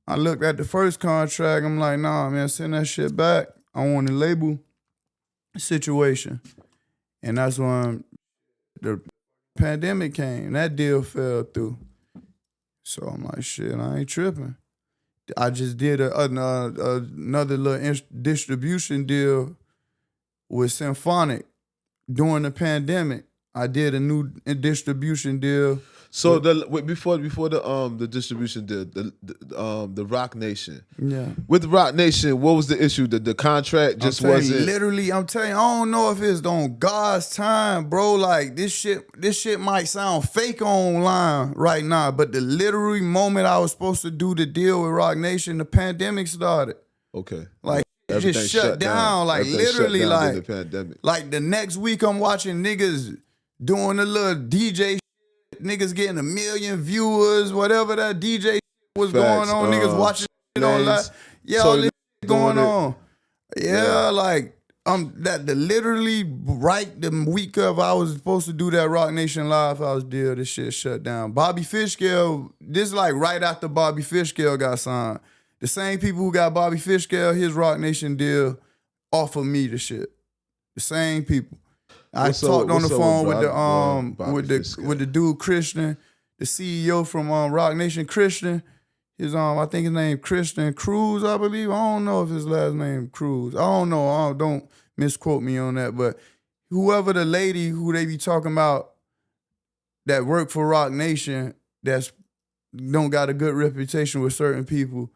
I looked at the first contract. I'm like, nah, man, send that shit back. I want a label situation. And that's when the pandemic came. That deal fell through. So I'm like, shit, I ain't tripping. I just did another little distribution deal with Symphonic during the pandemic. I did a new distribution deal. So before the distribution deal, the Rock Nation. Yeah. With the Rock Nation, what was the issue? The contract just wasn't. Literally, I'm telling you, I don't know if it's on God's time, bro. Like this shit might sound fake online right now, but the literally moment I was supposed to do the deal with Rock Nation, the pandemic started. Okay. Like it just shut down. Like literally, shut down like during the pandemic. Like the next week, I'm watching niggas doing a little DJ shit, niggas getting 1 million viewers, whatever that DJ shit was going on. Niggas watching shit on live. Yeah, all this shit going on. Yeah, like literally right the week of I was supposed to do that Rock Nation Live house deal, this shit shut down. Bobby Fishscale, this like right after Bobby Fishscale got signed. The same people who got Bobby Fishscale, his Rock Nation deal, offered me the shit. The same people. I talked on the phone with the dude Christian, the CEO from Rock Nation Christian. His I think his name Christian Cruz, I believe. I don't know if his last name Cruz. I don't know. Don't misquote me on that. But whoever the lady who they be talking about that work for Rock Nation that's don't got a good reputation with certain people,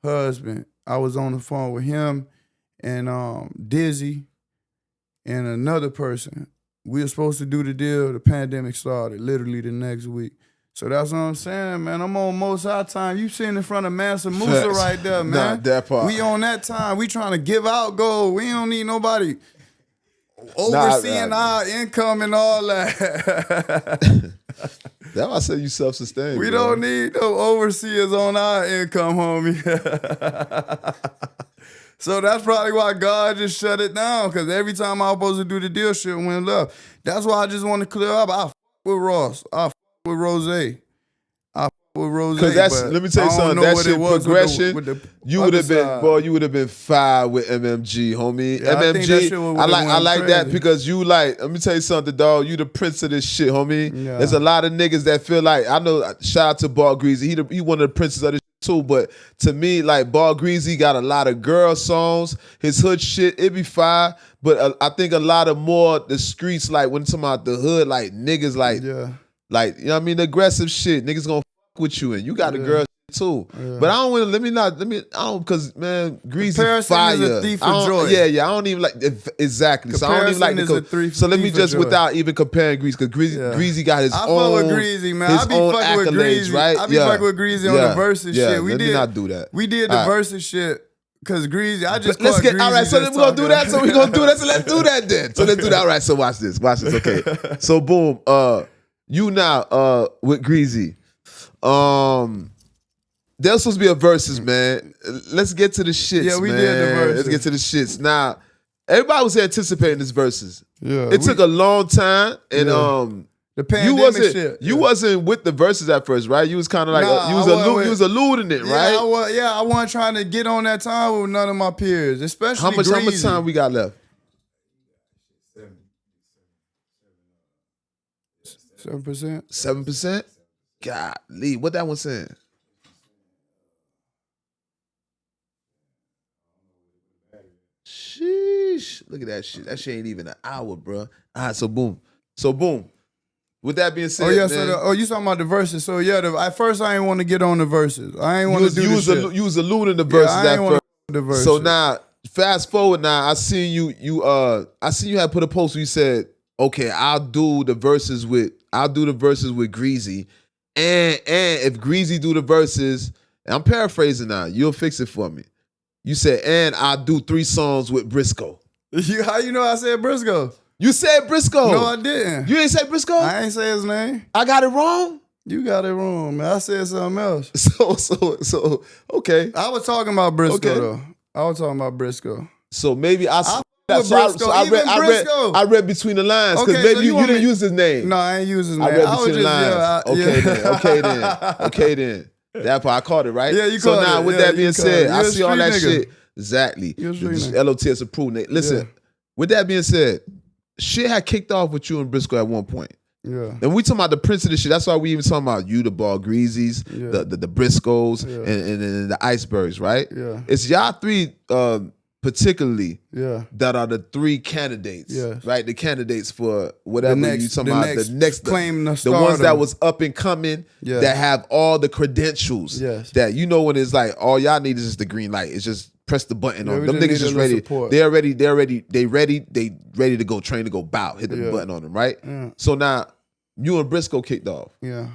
husband. I was on the phone with him and Dizzy and another person. We were supposed to do the deal. The pandemic started literally the next week. So that's what I'm saying, man. I'm on most high time. You sitting in front of Mansa Musa right there, man. Nah, that part. We on that time. We trying to give out gold. We don't need nobody overseeing our income and all that. That's why I said you self-sustained. We don't need no overseers on our income, homie. So that's probably why God just shut it down, because every time I was supposed to do the deal, shit went left. That's why I just want to clear up. I f with Ross. I f with Rose. I f with Rose. Because let me tell you something. That shit progression. You would have been, boy. You would have been fire with MMG, homie. Yeah, MMG. I like that because you like. Let me tell you something, dog. You the prince of this shit, homie. Yeah. There's a lot of niggas that feel like I know. Shout out to Ball Greasy. He one of the princes of this too. But to me, like Ball Greasy got a lot of girl songs. His hood shit, it be fire. But I think a lot of more the streets, like when talking about the hood, like niggas, like like you know what I mean, aggressive shit. Niggas gonna fuck with you, and you got a girl too. But I don't want to. I don't because man, Greasy fire. Is a thief of joy. Yeah. I don't even like exactly. So I don't even like the. So let me just without even comparing Greasy, because Greasy got his own. I fuck with Greasy, man. I be fucking with Greasy, right? I be fucking with Greasy on the versus shit. Let me not do that. We did the versus shit. Cause Greasy, I just let's get Greasy all right. So then we're gonna do that. So we're gonna do that. So let's do that then. So let's do that. All right. So watch this. Okay. So boom. You now with Greasy. There's supposed to be a versus, man. Let's get to the shits. Yeah, we did the versus. Let's get to the shits. Now, everybody was anticipating this versus. Yeah. It took a long time, and the pandemic you wasn't with the verses at first, right? You was kind of like you was alluding it, right? I wasn't trying to get on that time with none of my peers, especially how much time we got left? 7%. 7%? Golly, what that one saying? Sheesh. Look at that shit. That shit ain't even an hour, bro. All right, so boom. With that being said, you talking about the verses? So yeah, at first I ain't want to get on the verses. I ain't want to do the shit. You was alluding the verses at first. The verses. So now, fast forward. Now I seen you. I seen you had put a post where you said, "Okay, I'll do the verses with Greasy, and if Greasy do the verses, and I'm paraphrasing now. You'll fix it for me. You said, and I'll do 3 songs with Brisco. How you know I said Brisco? You said Brisco. No, I didn't. You ain't say Brisco? I ain't say his name. I got it wrong? You got it wrong, man. I said something else. So okay. I was talking about Brisco, though. I was talking about Brisco. So maybe I read between the lines, because maybe you didn't use his name. No, I ain't use his name. I read between the lines. Okay then. That part, I caught it, right? Yeah, you caught it. So now, with that being said, I see all that shit. Exactly. L.O.T.S approved. Listen, with that being said, shit had kicked off with you and Brisco at one point. Yeah. And we talking about the Prince of this shit. That's why we even talking about you, the Ball Greasies, the Briscoes, and the Icebergs, right? Yeah. It's y'all three particularly that are the three candidates, right? The candidates for whatever you talking about. The next claim the ones that was up and coming that have all the credentials. That you know when it's like all y'all need is just the green light. It's just press the button on them. Niggas just ready. They're ready. They ready to go train to go bow. Hit the button on them, right? Yeah. So now you and Brisco kicked off. Yeah.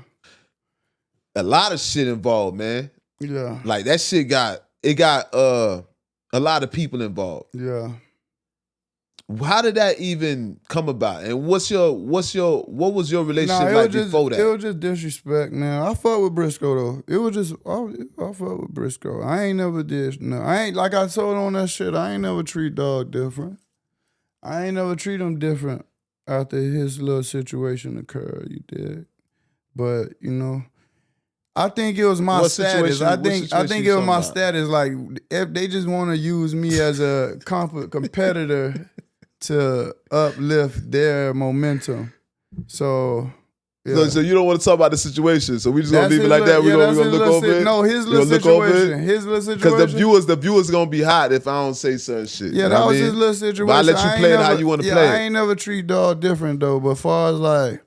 A lot of shit involved, man. Yeah. Like that shit got a lot of people involved. Yeah. How did that even come about? And what was your relationship like before that? It was just disrespect, man. I fuck with Brisco though. It was just I fuck with Brisco. I ain't never did I ain't like I told on that shit. I ain't never treat dog different. I ain't never treat him different after his little situation occurred. You did, but you know. I think it was my status. I think it was my status. Like if they just want to use me as a competitor to uplift their momentum. So you don't want to talk about the situation. So we just gonna leave it like that. We're gonna look over it. No, his little situation. His little situation. Because the viewers gonna be hot if I don't say certain shit. Yeah, that was his little situation. But I let you play it how you want to play it. I ain't never treat dog different though. But as far as like.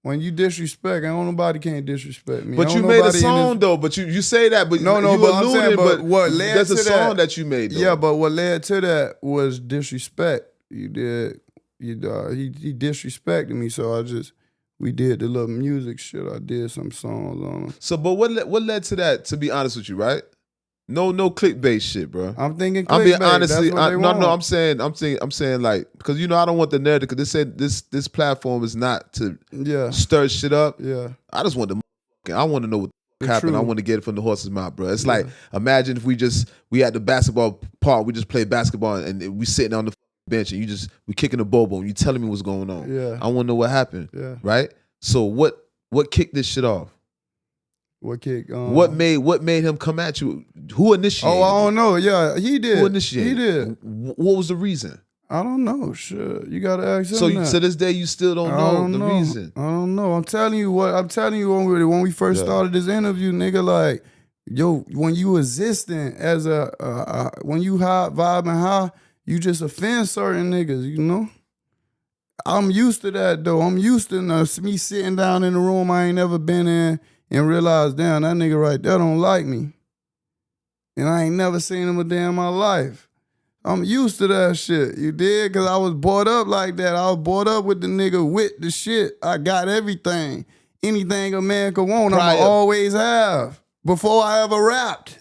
When you disrespect, nobody can't disrespect me. But you made a song though. But you say that, but no, you but I'm saying, but what led there's to a song that you made. Though. Yeah, but what led to that was disrespect. You did, he disrespected me, so we did the little music shit. I did some songs on him. So, but what led to that? To be honest with you, right? No clickbait shit, bro. I'm thinking clickbait. I'm being honestly, I'm saying like, because you know I don't want the narrative, because this platform is not to stir shit up. Yeah. I just want I want to know what happened. I want to get it from the horse's mouth, bro. It's like, imagine if we at the basketball park, we just play basketball and we sitting on the bench and we kicking the bobo and you telling me what's going on. Yeah. I want to know what happened. Yeah. Right? So what kicked this shit off? What kick? What made him come at you? Who initiated? Oh, I don't know. Yeah, he did. Who initiated? He did. What was the reason? I don't know. Shit, you gotta ask him. So that. To this day, you still don't know the reason. I don't know. I'm telling you when we first started this interview, nigga. Like, yo, when you existing as when you high vibing high, you just offend certain niggas. You know. I'm used to that though. I'm used to me sitting down in a room I ain't never been in. And realize, damn, that nigga right there don't like me. And I ain't never seen him a day in my life. I'm used to that shit, you dig? Because I was brought up like that. I was brought up with the nigga with the shit. I got everything. Anything a man could want, I'ma always have. Before I ever rapped.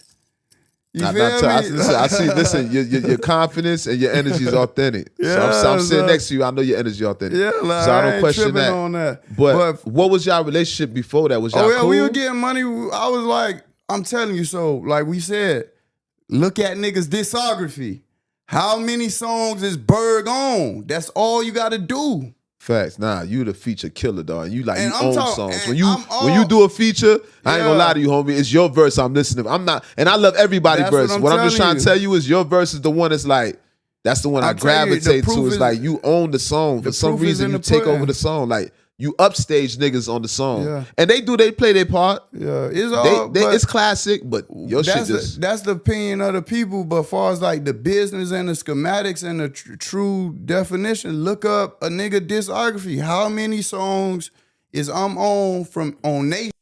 You feel me? I see, listen, your confidence and your energy is authentic. So I'm sitting next to you. I know your energy is authentic. Yeah, like, so I don't question that. On that. But what was y'all relationship before that? Was y'all cool? We were getting money. I was like, I'm telling you, so like we said, look at niggas' discography. How many songs is Berg on? That's all you gotta do. Facts. Nah, you the feature killer, dog. You own songs. When you do a feature, I ain't gonna lie to you, homie. It's your verse I'm listening to. I'm not, and I love everybody's verse. What I'm just trying to tell you is your verse is the one that's like, that's the one I gravitate to. It's like you own the song. For some reason, you take over the song. Like you upstage niggas on the song. Yeah. And they play their part. Yeah. It's classic, but your shit just... That's the opinion of the people, but as far as like the business and the schematics and the true definition, look up a nigga discography. How many songs is I'm on they shit?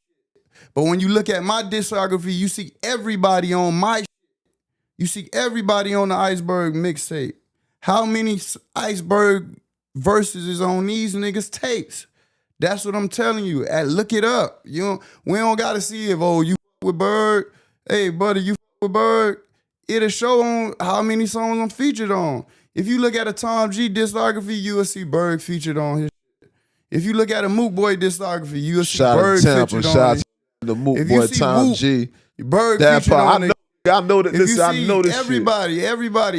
But when you look at my discography, you see everybody on my shit. You see everybody on the Iceberg mixtape. How many Iceberg verses is on these niggas' tapes? That's what I'm telling you. Look it up. We don't gotta see if you with Berg. Hey, buddy, you with Berg. It'll show on how many songs I'm featured on. If you look at a Tom G discography, you will see Berg featured on his shit. If you look at a Mook Boy discography, you will see Berg featured on his shit. The Mook Boy Tom G. Berg featured on it. I know that this. I know this. Everybody,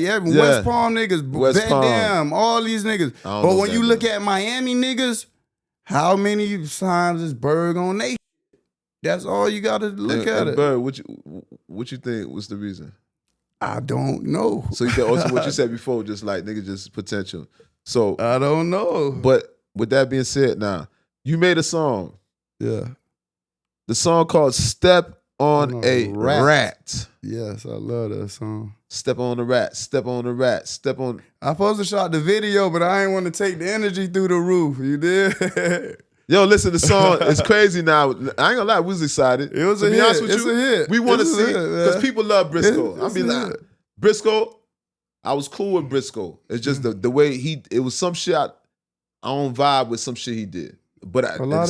West Palm niggas, West Palm, all these niggas. But when you look at Miami niggas, how many times is Berg on they? That's all you got to look at it. Berg, what you think was the reason? I don't know. So you think also what you said before, just like nigga, just potential. So I don't know. But with that being said, now you made a song. Yeah. The song called "Step on a Rat." Yes, I love that song. Step on the rat. Step on the rat. Step on. I supposed to shot the video, but I ain't want to take the energy through the roof. You did? Yo, listen, the song is crazy now. I ain't gonna lie, we was excited. It was to a be hit. honest with It's you, a hit. We want to It's a see hit, because people love Brisco. It's I mean, a like, hit. Brisco. I was cool with Brisco. It's just the way it was some shit. I don't vibe with some shit he did. But at the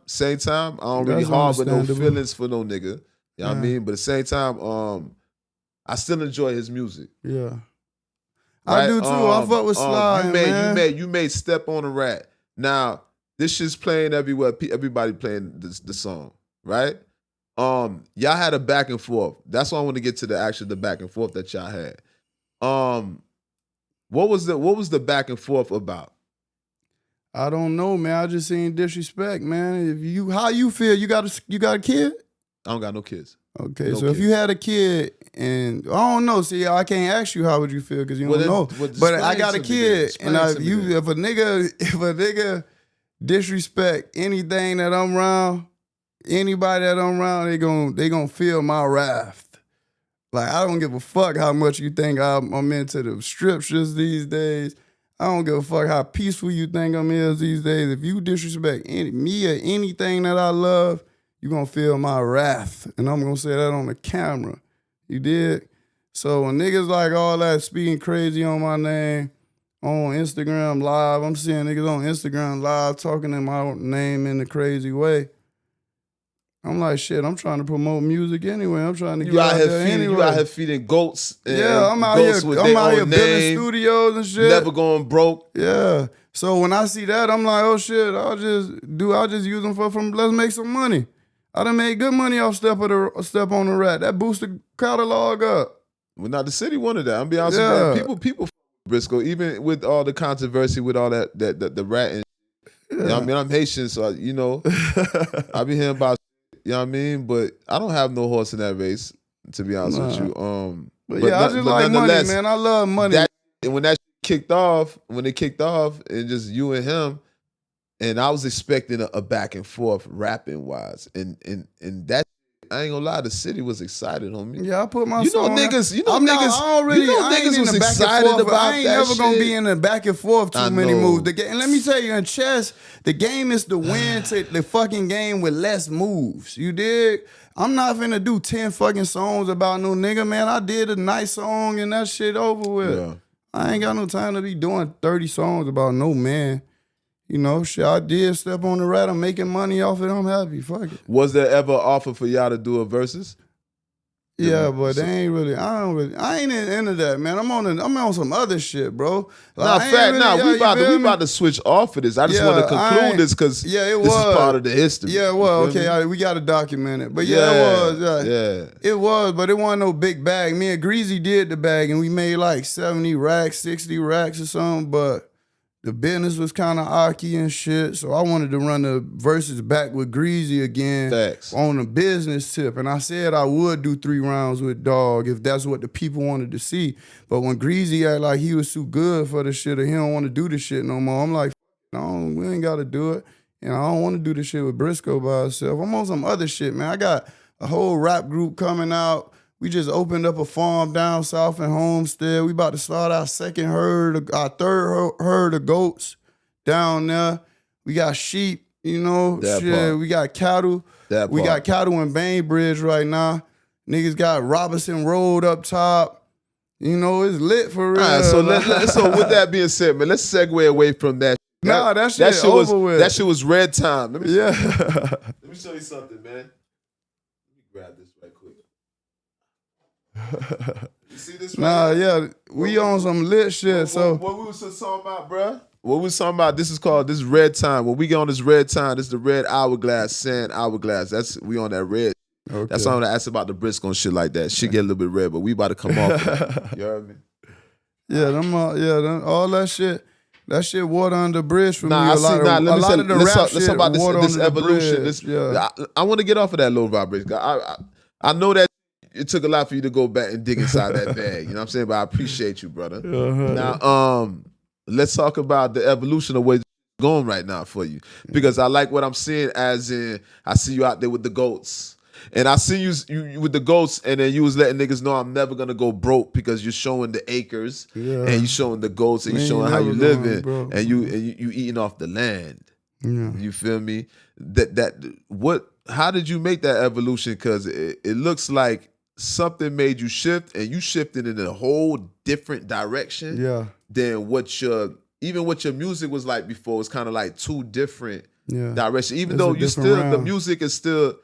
same time, I don't really harbor no feelings for no nigga. You know what I mean? But at the same time, I still enjoy his music. Yeah. Right? I do too. I fuck with Sly, man. You made Step on a Rat. Now, this shit's playing everywhere. Everybody playing the song, right? Y'all had a back and forth. That's why I want to get to the back and forth that y'all had. What was the back and forth about? I don't know, man. I just seen disrespect, man. How you feel? You got a kid? I don't got no kids. Okay, no so kids. If you had a kid and I don't know, see, I can't ask you how would you feel because you don't know. But I got a kid, and if a nigga disrespect anything that I'm around, anybody that I'm around, they gonna feel my wrath. Like I don't give a fuck how much you think I'm into the scriptures these days. I don't give a fuck how peaceful you think I'm is these days. If you disrespect me or anything that I love, you gonna feel my wrath. And I'm gonna say that on the camera. You did? So when niggas like all that speaking crazy on my name on Instagram Live, I'm seeing niggas on Instagram Live talking in my name in a crazy way. I'm like, shit, I'm trying to promote music anyway. I'm trying to get out there anyway. You out here feeding goats. Yeah, I'm out here building studios and shit. Never going broke. Yeah. So when I see that, I'm like, oh shit, I'll just use them let's make some money. I done made good money off Step on the Rat. That boosts the catalog up. Well, now the city wanted that. I'm be honest with you. People Brisco, even with all the controversy with all that the rat and you know what I mean, I'm Haitian, so I be hearing about you know what I mean, but I don't have no horse in that race, to be honest with you. But I just like money, man. I love money. And when that kicked off, and just you and him, and I was expecting a back and forth rapping wise, and that I ain't gonna lie, the city was excited on me. Yeah, I put my song. Niggas was excited about that. I ain't never gonna be in the back and forth too many moves. And let me tell you, in chess, the game is to win the fucking game with less moves. You dig? I'm not finna do 10 fucking songs about no nigga, man. I did a nice song and that shit over with. Yeah. I ain't got no time to be doing 30 songs about no man. You know, shit, I did Step on the Rat. I'm making money off it. I'm happy. Fuck it. Was there ever an offer for y'all to do a versus? Yeah, but they ain't really. I ain't into that, man. I'm on some other shit, bro. Like, we about to switch off of this. I just want to conclude this because this is part of the history. Yeah, well, okay, we got to document it. But it was, but it wasn't no big bag. Me and Greasy did the bag, and we made like 70 racks, 60 racks or something, but the business was kind of ocky and shit, so I wanted to run the verses back with Greasy again. Facts. On a business tip. And I said I would do 3 rounds with Dog if that's what the people wanted to see. But when Greasy act like he was too good for the shit or he don't want to do the shit no more, I'm like, no, we ain't got to do it. And I don't want to do the shit with Brisco by herself. I'm on some other shit, man. I got a whole rap group coming out. We just opened up a farm down south in Homestead. We about to start our third herd of goats down there. We got sheep, you know, we got cattle. We got cattle in Bainbridge right now. Niggas got Robinson Road up top. You know, it's lit for real. All right, so with that being said, man, let's segue away from that. That shit over with. That shit was red time. Let me show you something, man. Let me grab this right quick. You see this right we on some lit shit. What we was talking about, bruh? What we was talking about? This is red time. When we get on this red time, this is the red hourglass, sand hourglass. We on that red. Okay. That's why I'm gonna ask about the Brisco and shit like that. Shit get a little bit red, but we about to come off that. You heard me? Yeah, all that shit. That shit water under the bridge for me. Let's talk about this evolution. I want to get off of that low vibration. I know that it took a lot for you to go back and dig inside that bag. You know what I'm saying? But I appreciate you, brother. Uh-huh. Now, let's talk about the evolution of where it's going right now for you. Because I like what I'm seeing, as in I see you out there with the goats. And I see you with the goats, and then you was letting niggas know I'm never gonna go broke because you're showing the acres, and you showing the goats, and you showing how you living, and you eating off the land. Yeah. You feel me? How did you make that evolution? Because it looks like something made you shift, and you shifted in a whole different direction. Yeah. Than what your music was like before. It's kind of like two different directions. Even though the music is still,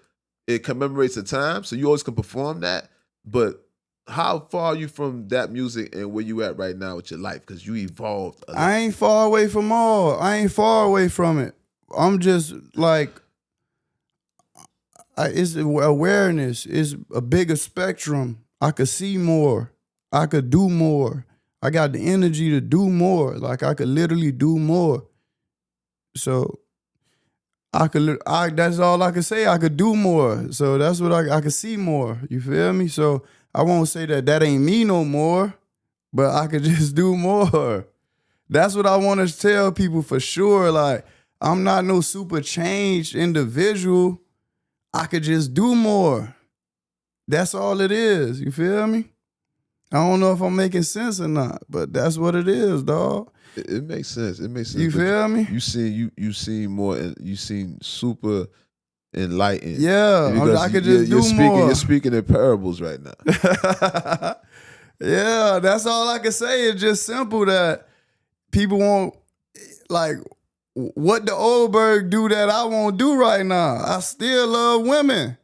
it commemorates a time, so you always can perform that. But how far are you from that music and where you at right now with your life? Because you evolved a lot. I ain't far away from it. I'm just like, it's awareness. It's a bigger spectrum. I could see more. I could do more. I got the energy to do more. Like, I could literally do more. So that's all I could say. I could do more. So that's what I could see more. You feel me? So I won't say that ain't me no more, but I could just do more. That's what I want to tell people for sure. Like, I'm not no super changed individual. I could just do more. That's all it is. You feel me? I don't know if I'm making sense or not, but that's what it is, dog. It makes sense. It makes sense. You feel me? You seem more. You seem super enlightened. Yeah, I could just do more. You're speaking in parables right now. Yeah, that's all I can say. It's just simple that people won't, like, what the old Berg do that I won't do right now. I still love women.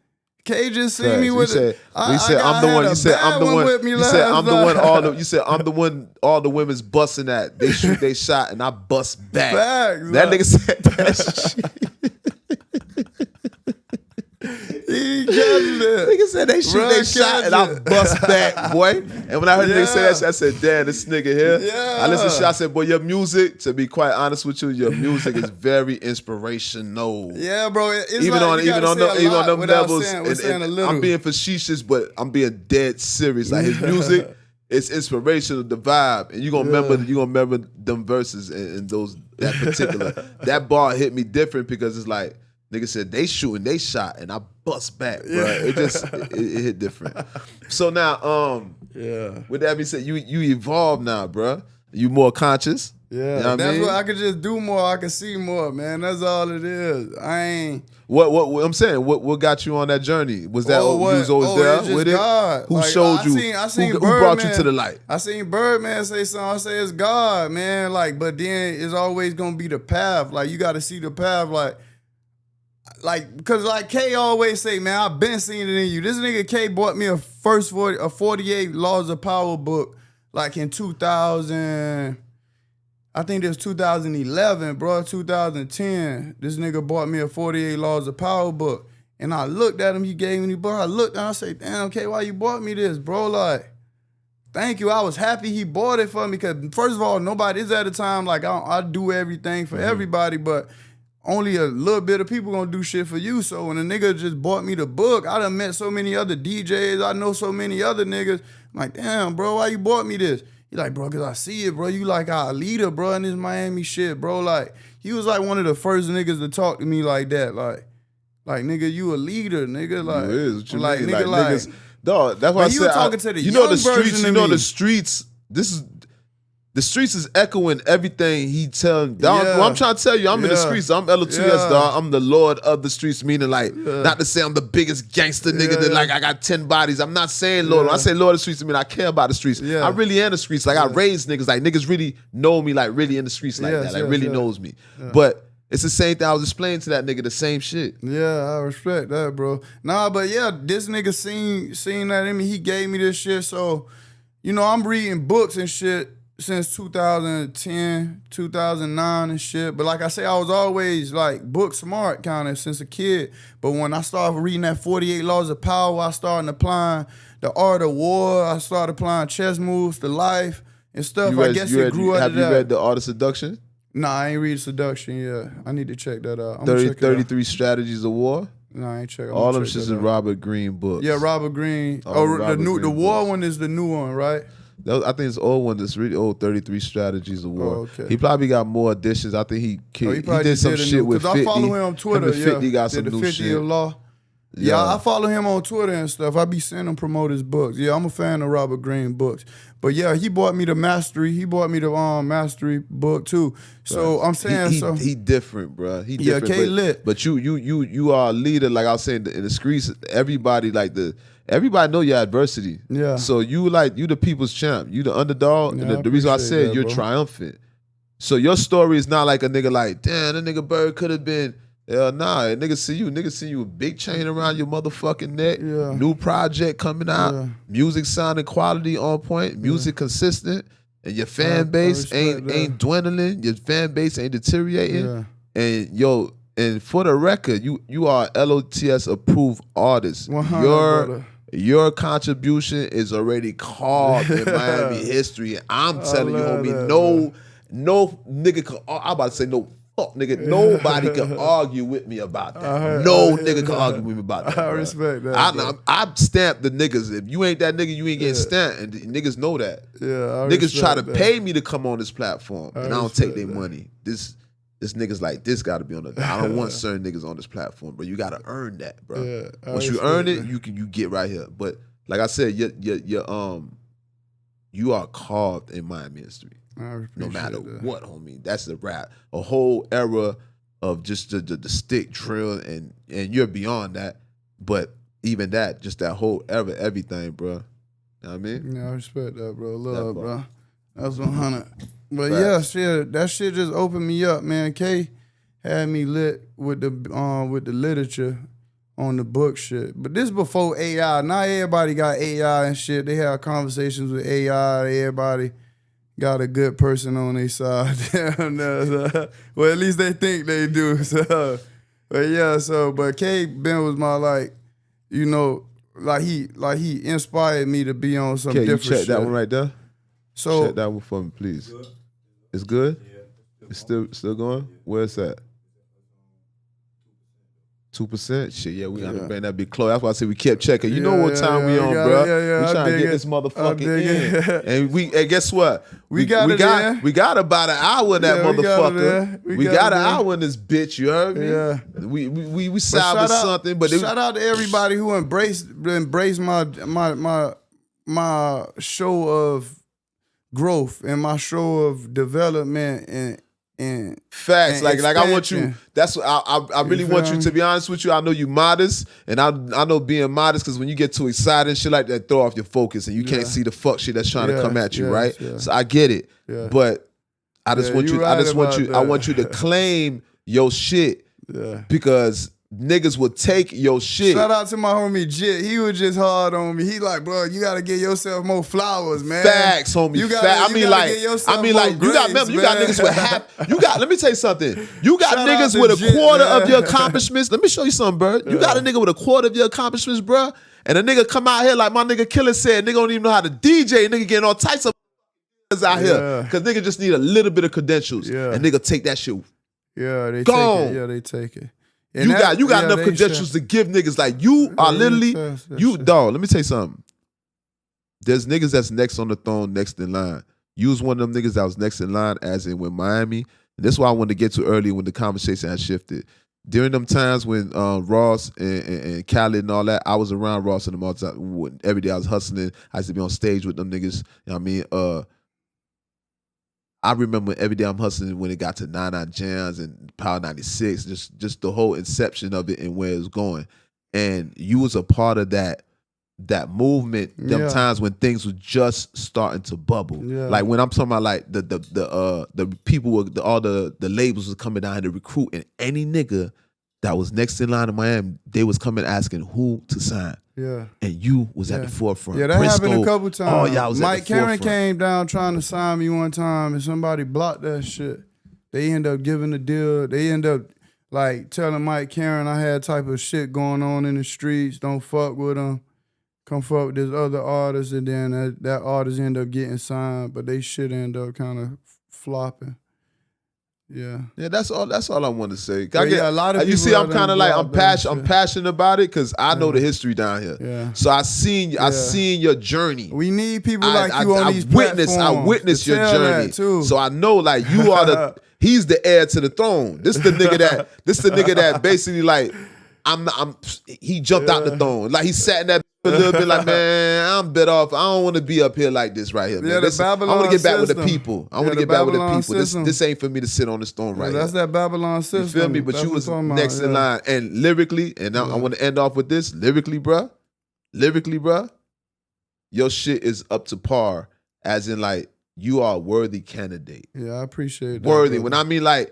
K just see me with it. You said I'm the one. You said I'm the one. You said I'm the one. You said I'm the one. All the women's busting at. They shoot, they shot, and I bust back. Facts, that nigga said that shit. He catching it. Nigga said they shoot, they shot, and I bust back, boy. And when I heard nigga say that shit, I said, damn, this nigga here. Yeah. I listened to shit, I said, boy, your music, to be quite honest with you, your music is very inspirational. Yeah, bro. It's even like on them levels, saying a little. I'm being facetious, but I'm being dead serious. Like, his music, it's inspirational, the vibe, and you gonna remember them verses and that particular. That bar hit me different because it's like, nigga said they shooting, they shot, and I bust back, bro. It just it hit different. So now, with that being said, you evolved now, bro. You more conscious. Yeah, you know that's what I could just do more. I can see more, man. That's all it is. I ain't. What I'm saying? What got you on that journey? Was that you was always there with God. it? Who showed you? I seen who brought you to the light? I seen Birdman say something. I say it's God, man. Like, but then it's always gonna be the path. Like, you got to see the path. Like, because like K always say, man, I've been seeing it in you. This nigga K bought me a 48 Laws of Power book, like in 2000. I think it was 2011, bro, 2010. This nigga bought me a 48 Laws of Power book. And I looked at him, he gave me the book. I looked and I said, damn, K, why you bought me this, bro? Like, thank you. I was happy he bought it for me because, first of all, nobody's at a time, like, I do everything for everybody, but only a little bit of people gonna do shit for you. So when a nigga just bought me the book, I done met so many other DJs. I know so many other niggas. I'm like, damn, bro, why you bought me this? He like, bro, because I see it, bro. You like our leader, bro, in this Miami shit, bro. Like, he was like one of the first niggas to talk to me like that. Like nigga, you a leader, nigga. Like, you is. What you like, mean? nigga, like, niggas, dog, that's why I said, you talking to the you know young the streets, version you of know me. the streets, the streets is echoing everything he telling. Dog, Yeah. well, I'm trying to tell you, I'm in the streets. I'm L.O.T.S, dog. I'm the lord of the streets, meaning like, not to say I'm the biggest gangster nigga that like I got 10 bodies. I'm not saying lord. When I say lord of the streets, I mean I care about the streets. I really am the streets. Like I raised niggas. Like niggas really know me, like really in the streets like that. Like really knows me. But it's the same thing I was explaining to that nigga, the same shit. Yeah, I respect that, bro. Nah, but yeah, this nigga seen that in me. He gave me this shit. So, you know, I'm reading books and shit since 2010, 2009 and shit. But like I say, I was always like book smart kind of since a kid. But when I started reading that 48 Laws of Power, I started applying the art of war. I started applying chess moves to life and stuff. I guess it grew out of that. Have you read The Art of Seduction? Nah, I ain't read Seduction yet. I need to check that out. 33 Strategies of War? No, I ain't check. All them shits is Robert Greene books. Yeah, Robert Greene. All the Robert new, Greene the war books. one is the new one, right? I think it's old one. That's really old. 33 Strategies of War. Oh, okay. He probably got more additions. I think he probably did some a shit new, with 50. I follow him on Twitter. Him and 50 got some did the new 50 shit. of Law. Yeah, I follow him on Twitter and stuff. I be seeing him promote his books. Yeah, I'm a fan of Robert Greene books. But yeah, he bought me the Mastery. He bought me the Mastery book too. So I'm saying he different, bro. He different. K lit. But you are a leader. Like I was saying in the streets, everybody everybody know your adversity. Yeah. So you the people's champ. You the underdog. Yeah, the reason I said that, you're bro. triumphant. So your story is not like a nigga like, damn, that nigga Bird could have been. Hell nah, nigga see you a big chain around your motherfucking neck. Yeah. New project coming out. Yeah. Music sounding quality on point. Music consistent. And your fan base ain't dwindling. Your fan base ain't deteriorating. Yeah. And for the record, you are L.O.T.S approved artist. 100, Your contribution is already carved in Miami history. And I'm telling you, homie, no nigga can. I'm about to say no. Fuck, nigga, nobody can argue with me about that. No nigga can argue with me about that. I respect that. I stamped the niggas. If you ain't that nigga, you ain't getting stamped. And niggas know that. Yeah, niggas try to pay me to come on this platform, and I don't take their money. This niggas like this got to be on the. I don't want certain niggas on this platform, bro. You got to earn that, bro. Yeah, once you earn it, you get right here. But like I said, you are carved in Miami history. No matter what, homie. That's the rap. A whole era of just the stick drill, and you're beyond that. But even that, just that whole era, everything, bro. You know what I mean? Yeah, I respect that, bro. Love, bro. That's 100. But yeah, shit, that shit just opened me up, man. K had me lit with the literature on the book shit. But this before AI. Now everybody got AI and shit. They have conversations with AI. Everybody got a good person on their side. Well, at least they think they do. So, but yeah, but K Ben was my he inspired me to be on some different shit. You check that one right there? So check that one for me, please. It's good? Yeah. It's still going? Yeah. Where's that? 2%? Shit, yeah, we gotta bring that big close. That's why I said we kept checking. You know what time we on, bro. We trying to get this motherfucker in. And guess what? We got about an hour in that motherfucker. We got an hour in this bitch, you heard me? Yeah. We salvaged something. But shout out to everybody who embraced my show of growth and my show of development and facts. And like I want you. That's what I really want you to be honest with you. I know you modest, and I know being modest because when you get too excited and shit like that, throw off your focus and you can't see the fuck shit that's trying to come at you, right? Yeah. So I get it, but I just want you. I just want you. I want you to claim your shit because niggas will take your shit. Shout out to my homie Jit. He was just hard on me. He like, bro, you gotta give yourself more flowers, man. Facts, homie. You got you got niggas with half. Let me tell you something. You got niggas with a quarter of your accomplishments. Let me show you something, bro. You got a nigga with a quarter of your accomplishments, bro. And a nigga come out here like my nigga Killer said, nigga don't even know how to DJ. Nigga getting all types of out here. Because nigga just need a little bit of credentials. And nigga take that shit. Yeah, they take it. Yeah, they take it. And you got enough credentials to give niggas like you are literally dog. Let me tell you something. There's niggas that's next on the throne, next in line. You was one of them niggas that was next in line, as in with Miami. And that's why I wanted to get to earlier when the conversation had shifted. During them times when Ross and Khaled and all that, I was around Ross and them all the time. Every day I was hustling. I used to be on stage with them niggas. You know what I mean? I remember every day I'm hustling when it got to 99 Jams and Power 96, just the whole inception of it and where it was going. And you was a part of that movement, them times when things were just starting to bubble. Yeah. Like when I'm talking about like the people were all the labels was coming down here to recruit, and any nigga that was next in line in Miami, they was coming asking who to sign. Yeah. And you was at the forefront. Yeah, that Brisco, happened a couple times. Oh, y'all was Mike at the Karen forefront. came down trying to sign me one time and somebody blocked that shit. They end up giving the deal. They end up like telling Mike Karen I had type of shit going on in the streets. Don't fuck with him. Come fuck with this other artist, and then that artist end up getting signed, but they shit end up kind of flopping. Yeah. Yeah, that's all I want to say. A lot of people. You see, I'm kind of like I'm passionate about it because I know the history down here. Yeah. So I seen your journey. We need people like you on these platforms. I witnessed your journey too. So I know like you are he's the heir to the throne. This the nigga that basically like he jumped out the throne. Like he sat in that a little bit like, man, I'm bit off. I don't want to be up here like this right here, man. I want to get back with the people. I want to get back with the people. This ain't for me to sit on the throne right here. That's that Babylon system. You feel me? But you was next in line. And lyrically, and I want to end off with this. Lyrically, bruh, your shit is up to par, as in like, you are a worthy candidate. Yeah, I appreciate that. Worthy. When I mean like,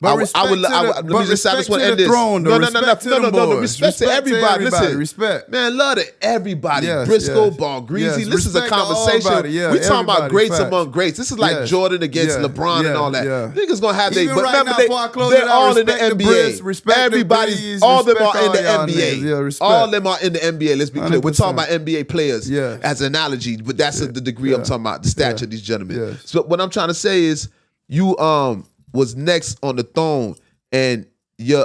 But respect to the throne. No. Respect to everybody. Listen, respect. Man, love to everybody. Yes, Brisco, Ball, Greasy. This is a conversation. We talking about greats among greats. This is like Jordan against LeBron and all that. Niggas gonna have Even but right remember, they're all in the NBA. Everybody, all of them are in the NBA. All of them are in the NBA. Let's be clear. We're talking about NBA players as an analogy, but that's the degree I'm talking about, the stature of these gentlemen. So what I'm trying to say is, you was next on the throne, and your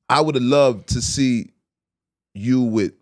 I would have loved to see you with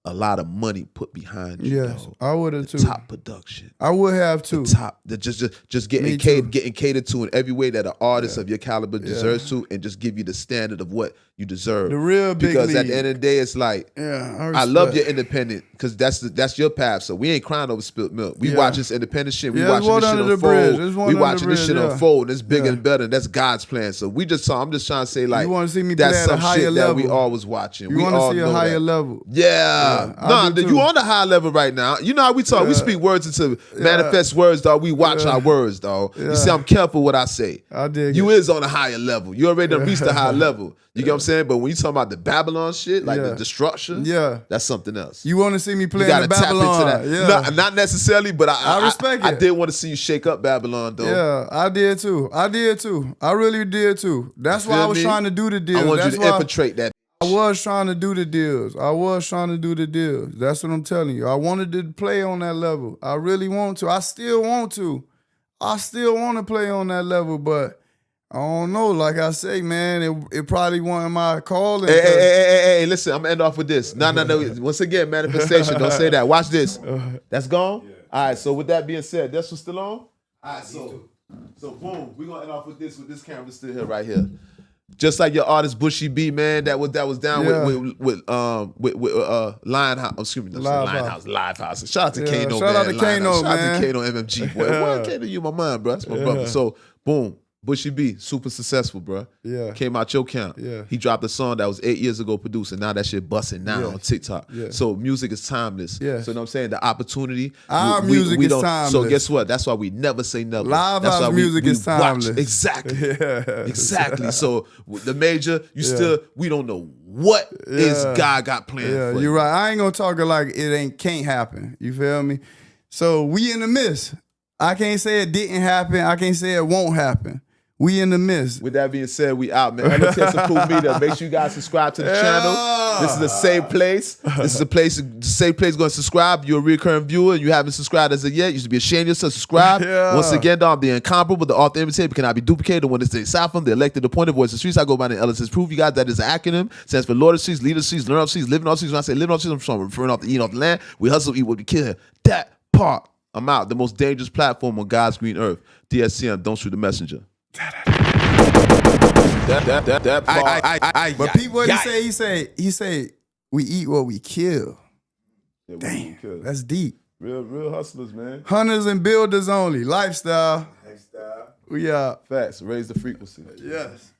a lot of money put behind you. Yes, I would have too. Top production. I would have too. Just getting catered to in every way that an artist of your caliber deserves to, and just give you the standard of what you deserve. The real big because league. at the end of the day, it's like, I love your independent, because that's your path. So we ain't crying over spilt milk. We watch this independent shit. We watching this shit unfold. We watching this shit unfold. It's bigger and better. That's God's plan. So I'm just trying to say like, you want to see me play that's at some a higher shit level. that we always watching. You want to see a higher level. Yeah. No, you on the high level right now. You know how we talk. We speak words into manifest words, dog. We watch our words, dog. You see, I'm careful what I say. I dig you is on a higher level. You already done reached the high level. You get what I'm saying? But when you talking about the Babylon shit, like the destruction, that's something else. You want to see me play in the Babylon? Tap into that. Not necessarily, but I respect it. I did want to see you shake up Babylon, though. Yeah, I did too. I really did too. That's why I was trying to do the deals. I want you to infiltrate that. I was trying to do the deals. That's what I'm telling you. I wanted to play on that level. I really want to. I still want to. I still want to play on that level, but I don't know. Like I say, man, it probably wasn't my calling. Hey, listen, I'm gonna end off with this. No. Once again, manifestation. Don't say that. Watch this. That's gone? Yeah. All right, so with that being said, that's what's still on? All right, so boom, we're gonna end off with this camera still here, right here. Just like your artist Bushy B, man, that was down with Lionhouse. Excuse me, Live House. Shout out to Kano, man. Shout out to Kano, man. Shout out to Kano MMG, boy. Boy, Kano, you my mind, bro. That's my brother. So boom. Bushy B, super successful, bro. Yeah. Came out your camp. Yeah. He dropped a song that was 8 years ago produced, and now that shit busting now on TikTok. Yeah. So music is timeless. Yeah. So you know what I'm saying? The opportunity. Our music is timeless. So guess what? That's why we never say never. Live house music is timeless. Exactly. Exactly. So the major, we don't know what is God got planned for you. You're right. I ain't gonna talk it like it can't happen. You feel me? So we in the midst. I can't say it didn't happen. I can't say it won't happen. We in the midst. With that being said, we out, man. L.O.T.S Approved Media. Make sure you guys subscribe to the channel. This is the same place. This is the same place going to subscribe. You're a recurring viewer and you haven't subscribed as of yet. You should be ashamed of yourself. Subscribe. Once again, dog, I'm the incomparable, the author imitator, but cannot be duplicated. The one that's the south from the elected, appointed voice of the streets. I go by the L.O.T.S Proof. You guys, that is an acronym. Stands for Lord of the Streets, Leader of the Streets, Learn of the Streets, Living off the Streets. When I say living off the Streets, I'm referring off the eating off the land. We hustle, eat what we kill. That part. I'm out. The most dangerous platform on God's green earth. DSTM, don't shoot the messenger. But people, what he say, we eat what we kill. Yeah, damn, that's deep. Real hustlers, man. Hunters and builders only. Lifestyle. Lifestyle. We out. Facts. Raise the frequency. Yes.